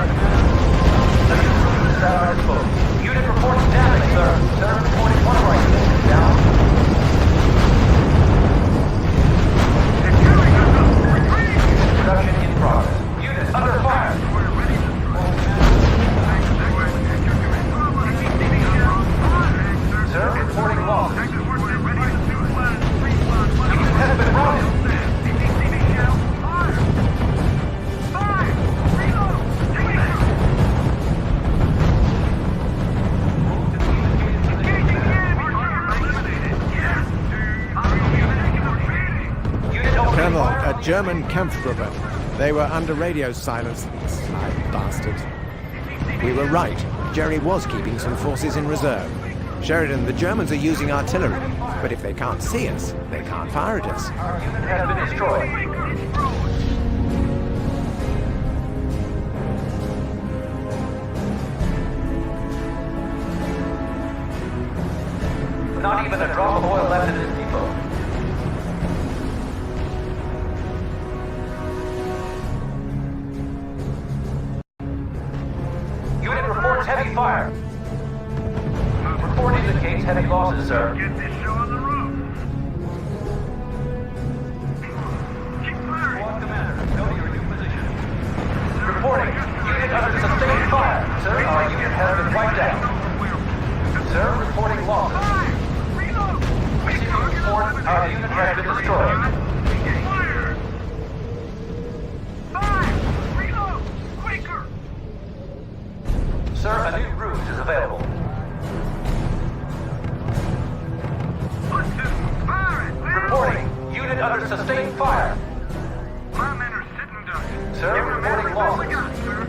S7: Unit reports damage, sir. Sir, reporting one of our units is down.
S9: They're killing us! Retreat!
S7: Production in progress. Unit under fire.
S9: We're ready to
S7: Sir, reporting loss.
S9: We're ready to do last respawn.
S7: Unit has been routed.
S9: CCTV show. Fire! Fire! Reload! Engaging the enemy! Eliminated! Yes!
S7: Unit opening
S3: Colonel,
S7: fire.
S3: a German Kampfgruppe. They were under radio silence. Sly bastards. We were right. Jerry was keeping some forces in reserve. Sheridan, the Germans are using artillery. But if they can't see us, they can't fire at us.
S7: Our unit has been destroyed. Not even a drop of oil left in this depot. Unit reports heavy fire. Report indicates heavy losses, sir.
S9: Get this show on the roof! Keep firing!
S7: Squad commander, go to your new position. Reporting. Unit under sustained fire. Sir, our unit has been wiped out. Sir, reporting losses.
S9: Fire! Reload!
S7: Receiving report, our unit has been destroyed.
S9: Fire! Fire! Reload! Quicker!
S7: Sir, a new ruse is available.
S9: Platoon! Fire it!
S7: Reporting. Unit under sustained fire.
S9: My men are sitting ducks.
S7: Sir, reporting losses.
S9: Got, sir.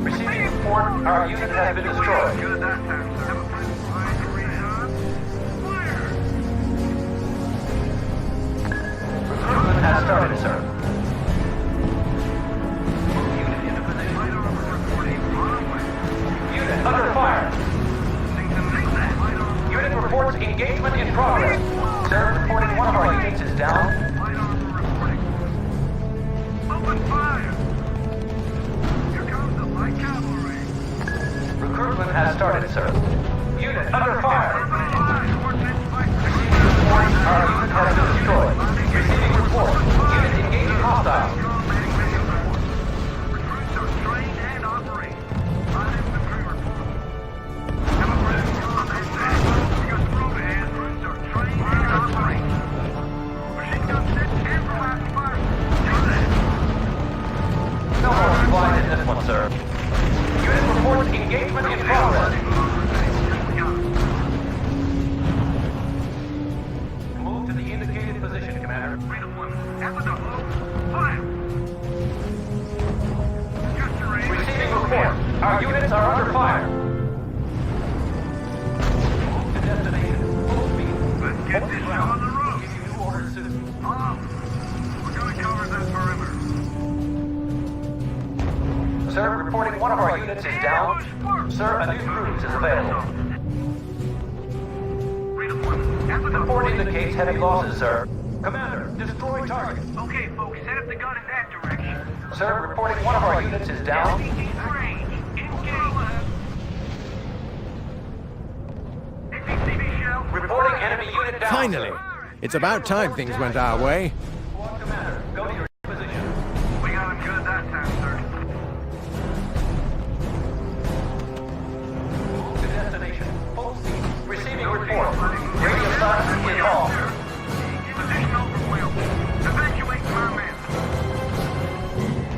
S7: Receiving report, our unit has been destroyed.
S9: Good that time, sir.
S7: Recruitment has started, sir. Unit into position. Unit under fire. Unit reports engagement in progress. Sir, reporting one of our units is down.
S9: Open fire! Here comes the light cavalry.
S7: Recruitment has started, sir. Unit under fire.
S9: Open fire!
S7: Report, our unit has been destroyed. Receiving report. Unit engaging hostile.
S9: Recruits are trained and operate. Light infantry report. Have a break. Just move ahead. Recruits are trained and operate. Machine gun set and blast fire. Do that.
S7: No more supplies in this one, sir. Unit reports engagement in progress. Move to the indicated position, Commander. Receiving report. Our units are under fire. Move to destination. Full speed.
S9: Let's get this show on the road.
S7: Give you new orders soon.
S9: We're gonna cover that perimeter.
S7: Sir, reporting one of our units is down. Sir, a new cruise is available. Report indicates heavy losses, sir. Commander, destroy target.
S9: Okay, folks, set up the gun in that direction.
S7: Sir, reporting one of our units is down.
S9: Engage.
S7: Reporting enemy unit down.
S3: Finally! It's about time things went our way.
S7: Squad Commander, go to your position.
S9: We got him good that time, sir.
S7: Move to destination. Full speed. Receiving report. Radio silence is off.
S9: Position overwhelmed. Evacuate my men.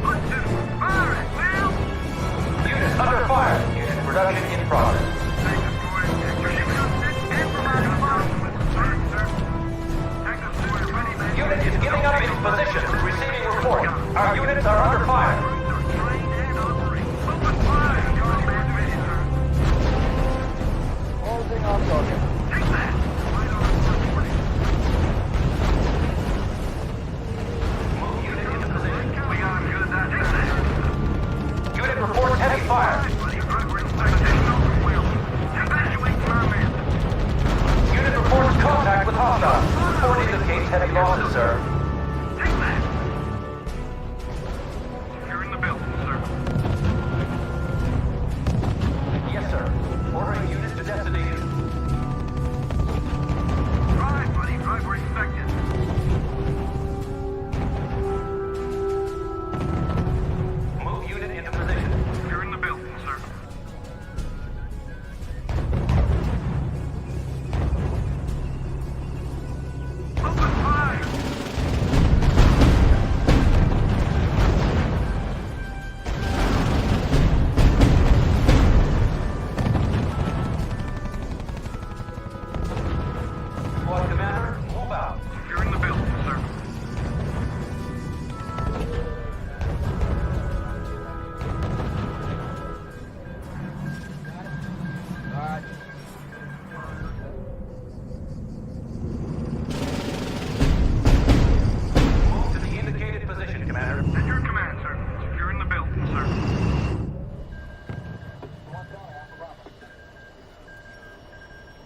S9: Platoon, fire it, Will!
S7: Unit under fire. Unit production in progress. Unit is giving up its position. Receiving report. Our units are under fire. Closing on target. Move unit into position. Unit reports heavy fire. Unit reports contact with hostiles. Report indicates heavy losses, sir.
S9: You're in the building, sir.
S7: Yes, sir. Ordering unit to destination.
S9: Drive, buddy. Drive where expected.
S7: Move unit into position.
S9: You're in the building, sir. Open fire!
S7: Squad Commander, move out.
S9: You're in the building, sir.
S7: Move to the indicated position, Commander.
S9: At your command, sir. You're in the building, sir.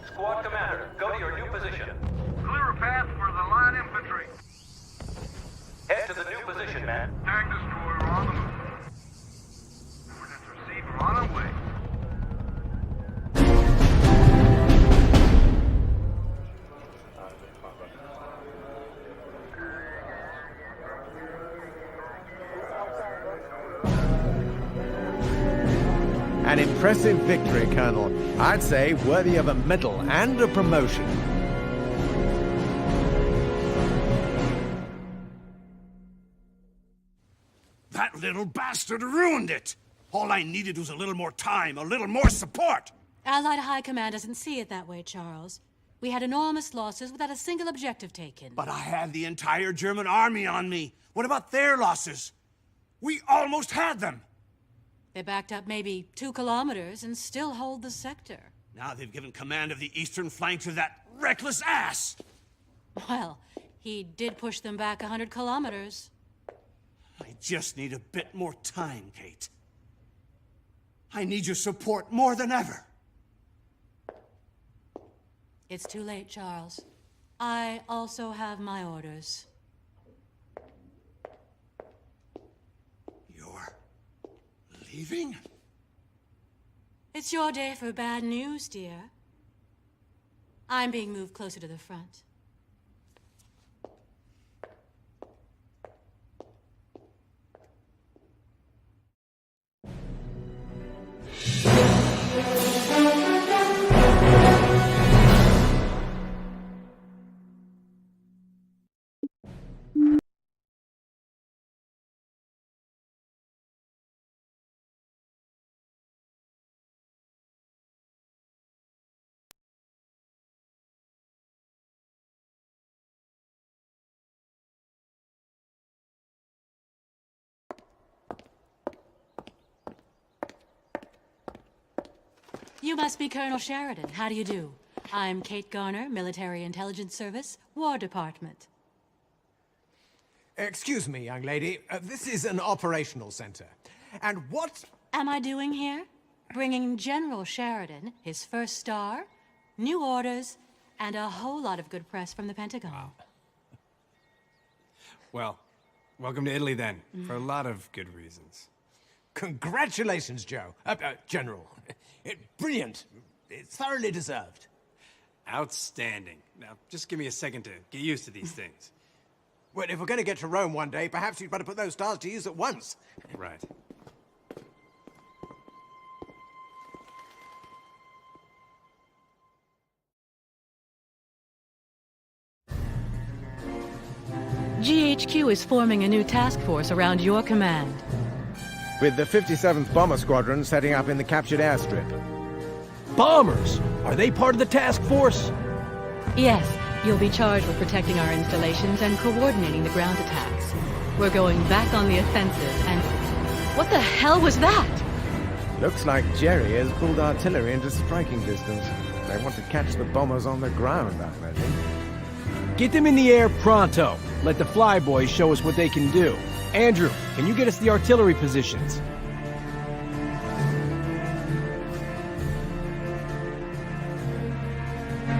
S7: Squad Commander, go to your new position.
S9: Clear a path for the light infantry.
S7: Head to the new position, man.
S9: Tag destroyer on the move. Ordnance receiver on our way.
S3: An impressive victory, Colonel. I'd say worthy of a medal and a promotion.
S1: That little bastard ruined it! All I needed was a little more time, a little more support!
S5: Allied High Command doesn't see it that way, Charles. We had enormous losses without a single objective taken.
S1: But I had the entire German army on me. What about their losses? We almost had them.
S5: They backed up maybe 2 kilometers and still hold the sector.
S1: Now they've given command of the eastern flank to that reckless ass!
S5: Well, he did push them back 100 kilometers.
S1: I just need a bit more time, Kate. I need your support more than ever.
S5: It's too late, Charles. I also have my orders.
S1: You're leaving?
S5: It's your day for bad news, dear. I'm being moved closer to the front. You must be Colonel Sheridan. How do you do? I'm Kate Garner, Military Intelligence Service, War Department.
S3: Excuse me, young lady. This is an operational center. And what...
S5: Am I doing here? Bringing General Sheridan his first star, new orders, and a whole lot of good press from the Pentagon.
S2: Wow. Well, welcome to Italy then, for a lot of good reasons.
S3: Congratulations, Joe. General. Brilliant. It's thoroughly deserved.
S2: Outstanding. Now, just give me a second to get used to these things.
S3: Well, if we're going to get to Rome one day, perhaps you'd better put those stars to use at once.
S2: Right.
S5: GHQ is forming a new task force around your command.
S3: With the 57th Bomber Squadron setting up in the captured airstrip.
S6: Bombers! Are they part of the task force?
S5: Yes, you'll be charged with protecting our installations and coordinating the ground attacks. We're going back on the offensive and... What the hell was that?
S3: Looks like Jerry has pulled artillery into striking distance. They want to catch the bombers on the ground, I imagine.
S6: Get them in the air pronto. Let the flyboys show us what they can do. Andrew, can you get us the artillery positions?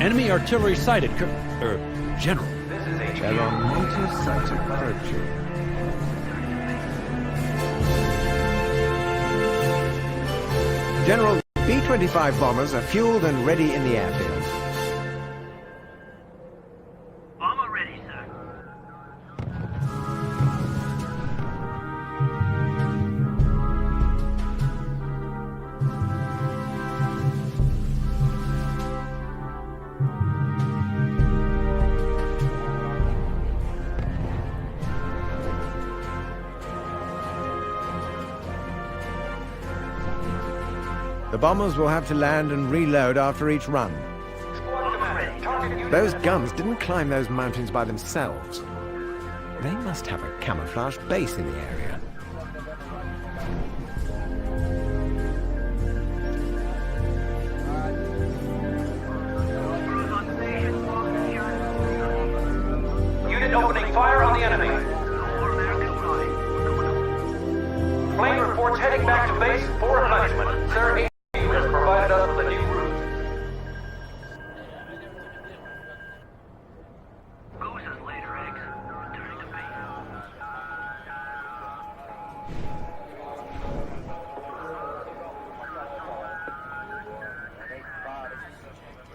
S8: Enemy artillery sighted, General.
S7: This is HQ.
S3: They're on multi-site approaching. General, B-25 bombers are fueled and ready in the airfield.
S9: Bomber ready, sir.
S3: The bombers will have to land and reload after each run. Those guns didn't climb those mountains by themselves. They must have a camouflaged base in the area.
S7: Unit opening fire on the enemy. Plane reports heading back to base for replenishment. Sir, HQ has provided us with a new route.
S9: Gooses later, eggs. Returning to base.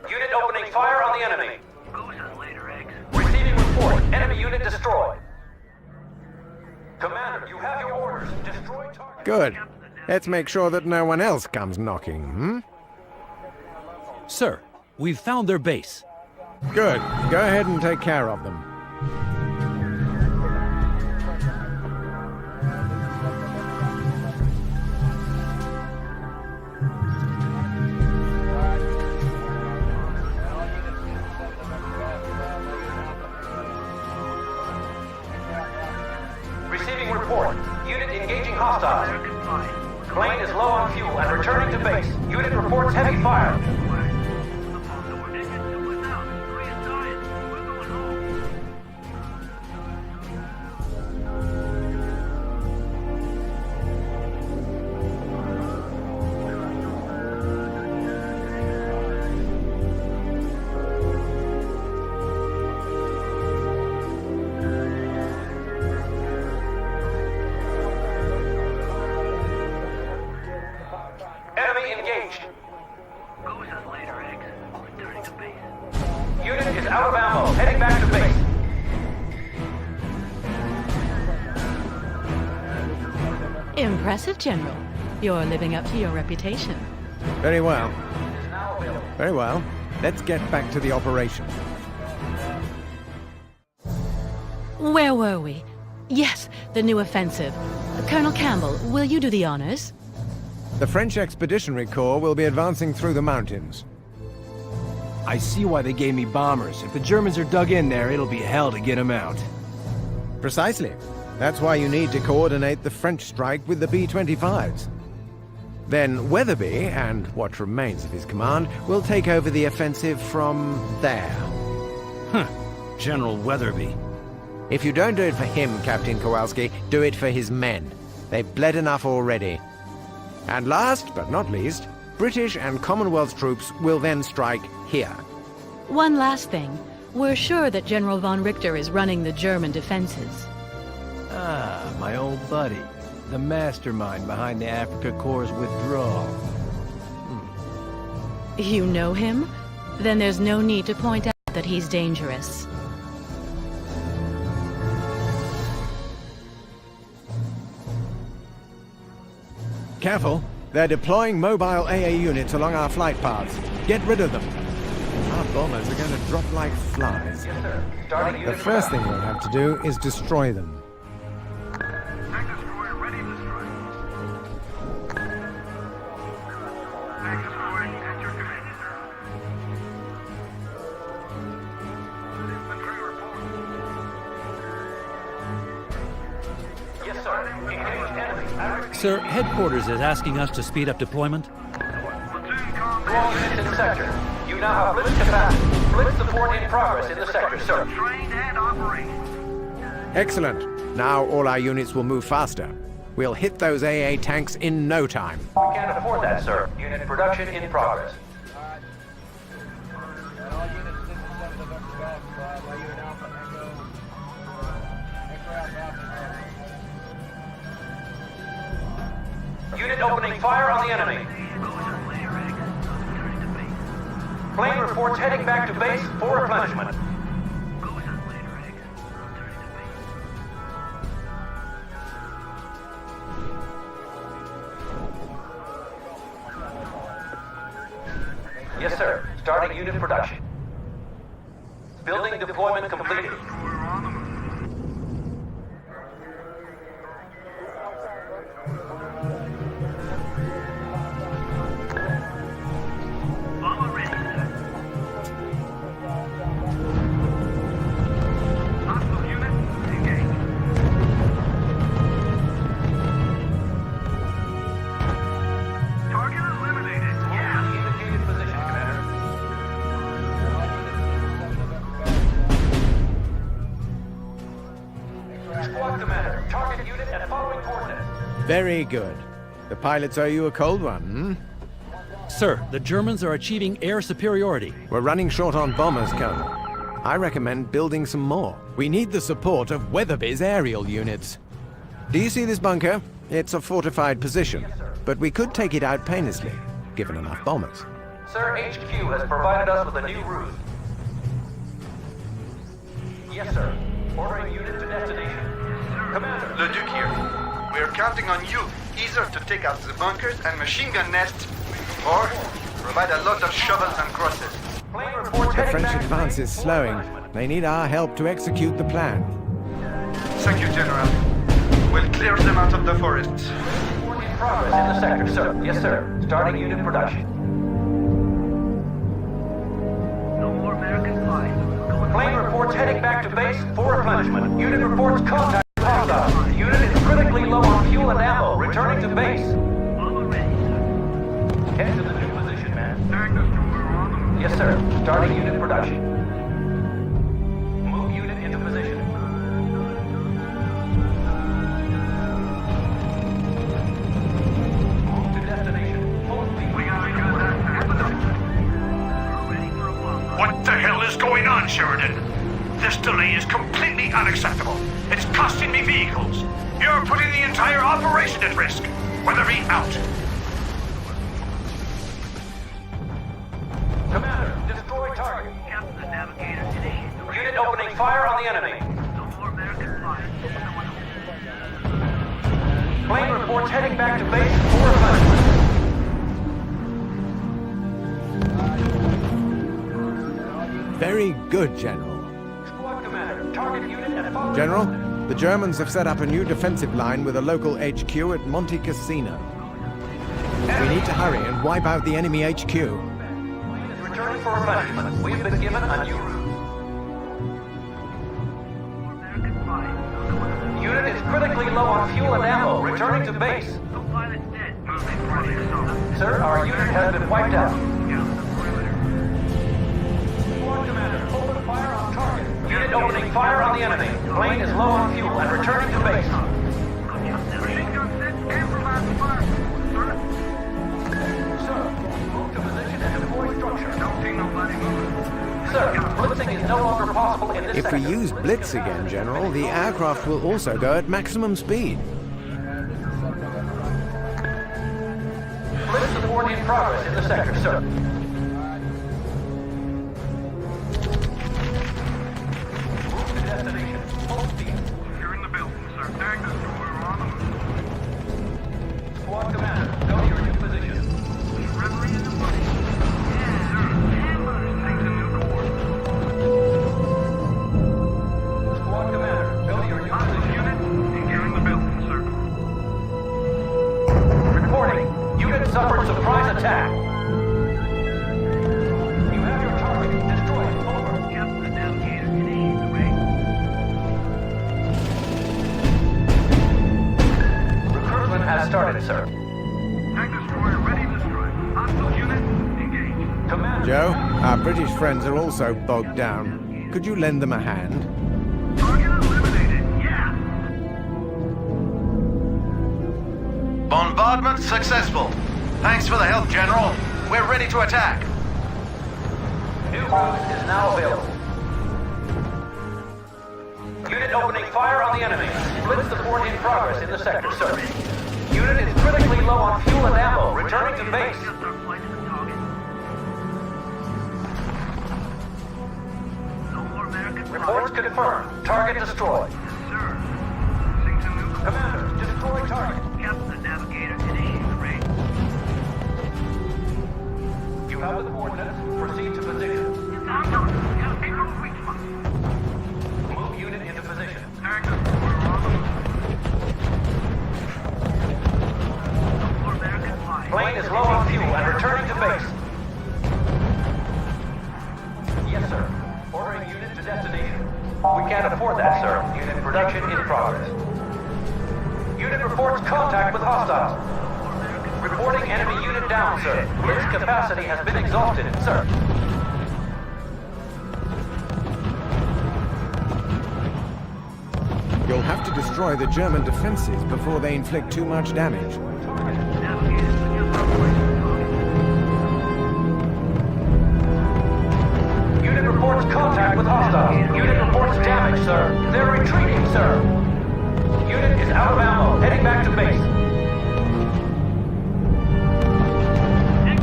S7: Unit opening fire on the enemy.
S9: Gooses later, eggs.
S7: Receiving report. Enemy unit destroyed. Commander, you have your orders. Destroy target.
S3: Good. Let's make sure that no one else comes knocking, hmm?
S8: Sir, we've found their base.
S3: Good. Go ahead and take care of them.
S7: Receiving report. Unit engaging hostiles. Plane is to base. Unit reports heavy fire. Enemy engaged. Unit is out of ammo. Heading back to base.
S5: Impressive, General. You're living up to your reputation.
S3: Very well. Very well. Let's get back to the operation.
S5: Where were we? Yes, the new offensive. Colonel Campbell, will you do the honors?
S3: The French Expeditionary Corps will be advancing through the mountains.
S6: I see why they gave me bombers. If the Germans are dug in there, it'll be hell to get them out.
S3: Precisely. That's why you need to coordinate the French strike with the B-25s. Then Weatherby, and what remains of his command, will take over the offensive from there.
S8: Huh. General Weatherby.
S3: If you don't do it for him, Captain Kowalski, do it for his men. They've bled enough already. And last but not least, British and Commonwealth troops will then strike here.
S5: One last thing. We're sure that General von Richter is running the German defenses.
S6: Ah, my old buddy. The mastermind behind the Africa Corps' withdrawal.
S5: You know him? Then there's no need to point out that he's dangerous.
S3: Careful. They're deploying mobile AA units along our flight paths. Get rid of them. Our bombers are going to drop like flies.
S7: Yes, sir. Starting
S3: The
S7: unit
S3: first thing we'll have to do is destroy them.
S9: Tank destroyer ready to strike. Tank destroyer at your command, sir. Infantry report.
S7: Yes, sir. Engaged enemy.
S8: Sir, headquarters is asking us to speed up deployment.
S9: Platoon combat.
S7: All units in the sector. You now have blitz capacity. Blitz support in progress in the sector, sir.
S9: Trained and operating.
S3: Excellent. Now all our units will move faster. We'll hit those AA tanks in no time.
S7: We can't afford that, sir. Unit production in progress. Unit opening fire on the enemy. Plane reports heading back to base for replenishment. Yes, sir. Starting unit production. Building deployment completed.
S9: Bomber ready, sir. Hostile unit engaged. Target eliminated. Yes.
S7: Indicated position, Commander. Squad Commander, target unit and following coordinates.
S3: Very good. The pilots owe you a cold one, hmm?
S8: Sir, the Germans are achieving air superiority.
S3: We're running short on bombers, Colonel. I recommend building some more. We need the support of Weatherby's aerial units. Do you see this bunker? It's a fortified position, but we could take it out painlessly, given enough bombers.
S7: Sir, HQ has provided us with a new route. Yes, sir. Ordering unit to destination. Commander.
S11: Le Duc here. We are counting on you, either to take out the bunkers and machine gun nests, or provide a lot of shovels and crosses.
S7: Plane reports
S3: The
S7: heading
S3: French
S7: back to
S3: advance
S7: base
S3: is
S7: for
S3: slowing.
S7: replenishment.
S3: They need our help to execute the plan.
S11: Thank you, General. We'll clear them out of the forests.
S7: Report in progress in the sector, sir. Yes, sir. Starting unit production.
S9: No more American flies.
S7: Plane reports heading back to base for replenishment. Unit reports contact with hostiles. The unit is critically low on fuel and ammo. Returning to base.
S9: Bomber ready, sir.
S7: Head to the new position, man.
S9: Tank destroyer on the move.
S7: Yes, sir. Starting unit production. Move unit into position. Move to destination. Full speed.
S9: We got that. Hit the door. We're ready for a walk.
S10: What the hell is going on, Sheridan? This delay is completely unacceptable. It's costing me vehicles. You're putting the entire operation at risk. Weatherby out.
S7: Commander, destroy target.
S9: Captain, the navigator, initiate the
S7: Unit opening fire on the enemy.
S9: No more American flyers.
S7: Plane reports heading back to base for refinement.
S3: Very good, General.
S7: Squad commander, target unit at follow.
S3: General, the Germans have set up a new defensive line with a local HQ at Monte Cassino. We need to hurry and wipe out the enemy HQ.
S7: Plane is returning for replenishment. We've been given a new route.
S9: American flyers.
S7: Unit is critically low on fuel and ammo. Returning to base.
S9: No pilot's dead. Moving project solved.
S7: Sir, our unit has been wiped out.
S9: Down the perimeter.
S7: Squad commander, open fire on target. Unit opening fire on the enemy. Plane is low on fuel and returning to base.
S9: Machine gun set and provide fire.
S7: Sir, move to position and deploy structure.
S9: Don't see nobody moving.
S7: Sir, blitzing is no longer possible in this
S3: If we
S7: sector.
S3: use Blitz again, General, the aircraft will also go at maximum speed.
S7: Blitz support in progress in the sector, sir. Move to destination. Full speed.
S9: You're in the building, sir. Tank destroyer on the move.
S7: Squad commander, go to your new position.
S9: Referee in the money. Yeah, sir. Ambulance takes a new course.
S7: Squad commander, go to your new
S9: Hostile
S7: position.
S9: unit, engaging the building, sir.
S7: Reporting. Unit suffered surprise attack. You have your target. Destroy it. Over.
S9: Captain, the navigator, initiate the raid.
S7: Recruitment has started, sir.
S9: Tank destroyer ready to strike. Hostile unit, engage.
S7: Commander.
S3: Joe, our British friends are also bogged down. Could you lend them a hand?
S9: Target eliminated. Yeah.
S11: Bombardment successful. Thanks for the help, General. We're ready to attack.
S7: New route is now available. Unit opening fire on the enemy. Blitz support in progress in the sector, sir. Unit is critically low on fuel and ammo. Returning to base.
S9: Yes, sir. Flight to the target. No more American
S7: Reports
S9: flyers.
S7: confirmed. Target destroyed.
S9: Yes, sir. Seems a new course.
S7: Commander, destroy target.
S9: Captain, the navigator, initiate the raid.
S7: You have the coordinates. Proceed to position. Move unit into position.
S9: Tank destroyer on the move. No more American flyers.
S7: Plane is low on fuel and returning to base. Yes, sir. Ordering unit to destination. We can't afford that, sir. Unit production in progress. Unit reports contact with hostiles. Reporting enemy unit down, sir. Blitz capacity has been exhausted, sir.
S3: You'll have to destroy the German defenses before they inflict too much damage.
S9: Navigator, suggest our flight to the target.
S7: Unit reports contact with hostiles. Unit reports damage, sir. They're retreating, sir. Unit is out of ammo. Heading back to base.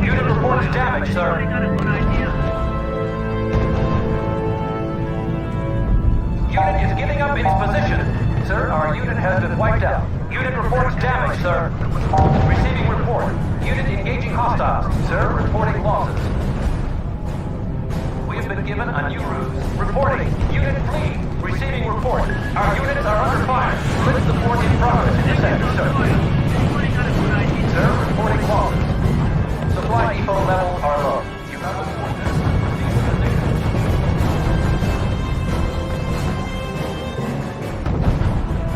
S7: Unit reports damage,
S9: I
S7: sir.
S9: got a good idea.
S7: Unit is giving up its position. Sir, our unit has been wiped out. Unit reports damage, sir. Receiving report. Unit engaging hostiles. Sir, reporting losses. We have been given a new route. Reporting. Unit flee. Receiving report. Our units are under fire. Blitz support in progress in this sector, sir.
S9: Anybody got a good idea?
S7: Sir, reporting losses. Supply depot levels are low. You have the coordinates. Proceed to position.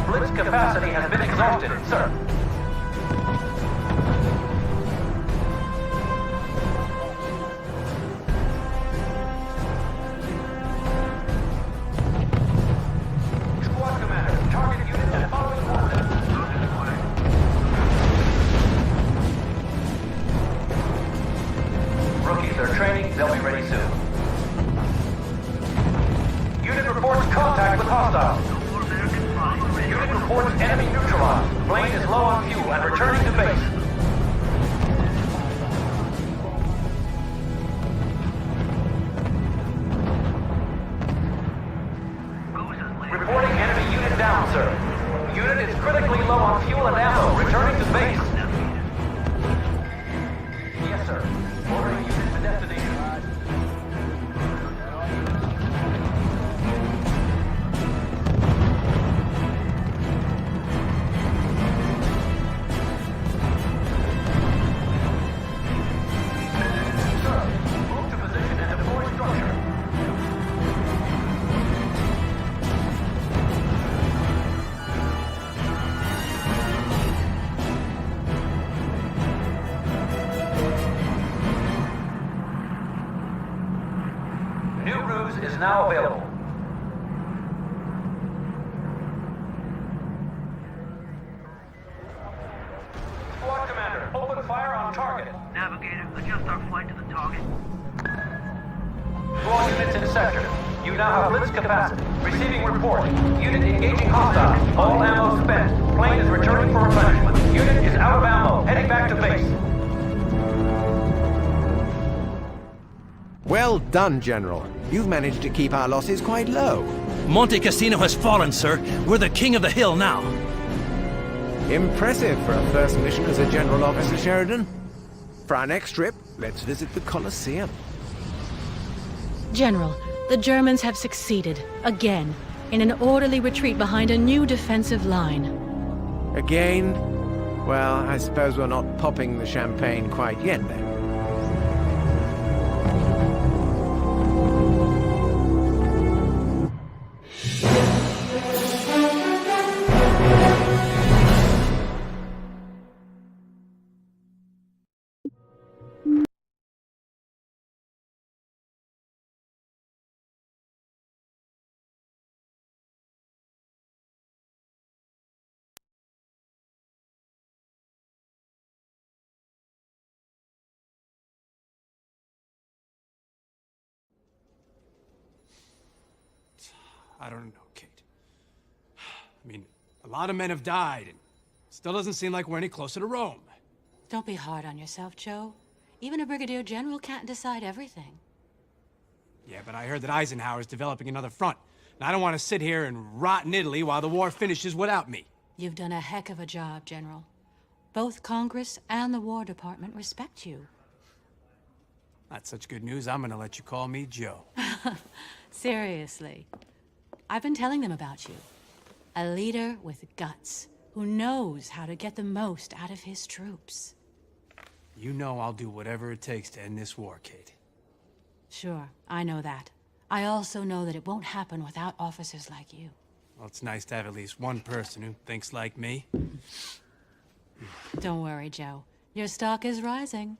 S7: Blitz capacity has been exhausted, sir. rookies their training. They'll be ready soon. Unit reports contact with hostiles. Unit reports enemy neutralized. Plane is low on fuel and returning to base. Reporting enemy unit down, sir. Unit is critically low on fuel and ammo. Returning to base. Yes, sir. Ordering unit to destination. New R.U.S.E is now available. Squad commander, open fire on target.
S9: Navigator, adjust our flight to the target.
S7: To all units in sector, you now have blitz capacity. Receiving report. Unit engaging hostiles. All ammo spent. Plane is returning for replenishment. Unit is out of ammo. Heading back to base.
S3: Well done, General. You've managed to keep our losses quite low.
S8: Monte Cassino has fallen, sir. We're the king of the hill now.
S3: Impressive for a first mission as a general officer, Sheridan. For our next trip, let's visit the Colosseum.
S5: General, the Germans have succeeded, again, in an orderly retreat behind a new defensive line.
S3: Again? Well, I suppose we're not popping the champagne quite yet, then.
S2: I don't know, Kate. I mean, a lot of men have died, and still doesn't seem like we're any closer to Rome.
S5: Don't be hard on yourself, Joe. Even a brigadier general can't decide everything.
S2: Yeah, but I heard that Eisenhower's developing another front, and I don't want to sit here and rot in Italy while the war finishes without me.
S5: You've done a heck of a job, General. Both Congress and the War Department respect you.
S2: That's such good news, I'm gonna let you call me Joe.
S5: Seriously. I've been telling them about you. A leader with guts, who knows how to get the most out of his troops.
S2: You know I'll do whatever it takes to end this war, Kate.
S5: Sure, I know that. I also know that it won't happen without officers like you.
S2: Well, it's nice to have at least one person who thinks like me.
S5: Don't worry, Joe. Your stock is rising.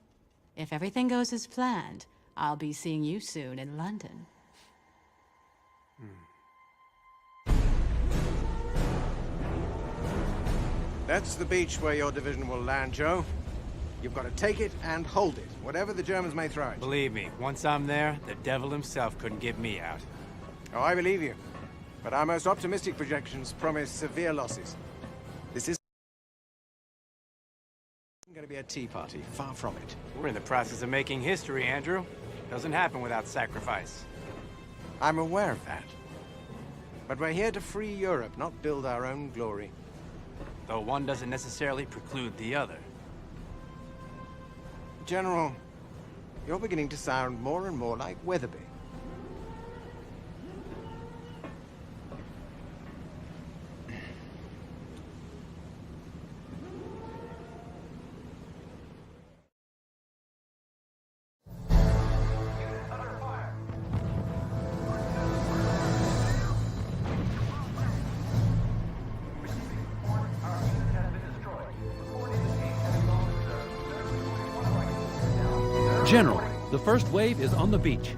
S5: If everything goes as planned, I'll be seeing you soon in London.
S3: That's the beach where your division will land, Joe. You've got to take it and hold it, whatever the Germans may throw at you.
S2: Believe me, once I'm there, the devil himself couldn't get me out.
S3: Oh, I believe you. But our most optimistic projections promise severe losses. This isn't going to be a tea party, far from it.
S2: We're in the process of making history, Andrew. Doesn't happen without sacrifice.
S3: I'm aware of that. But we're here to free Europe, not build our own glory.
S2: Though one doesn't necessarily preclude the other.
S3: General, you're beginning to sound more and more like Weatherby.
S8: General, the first wave is on the beach.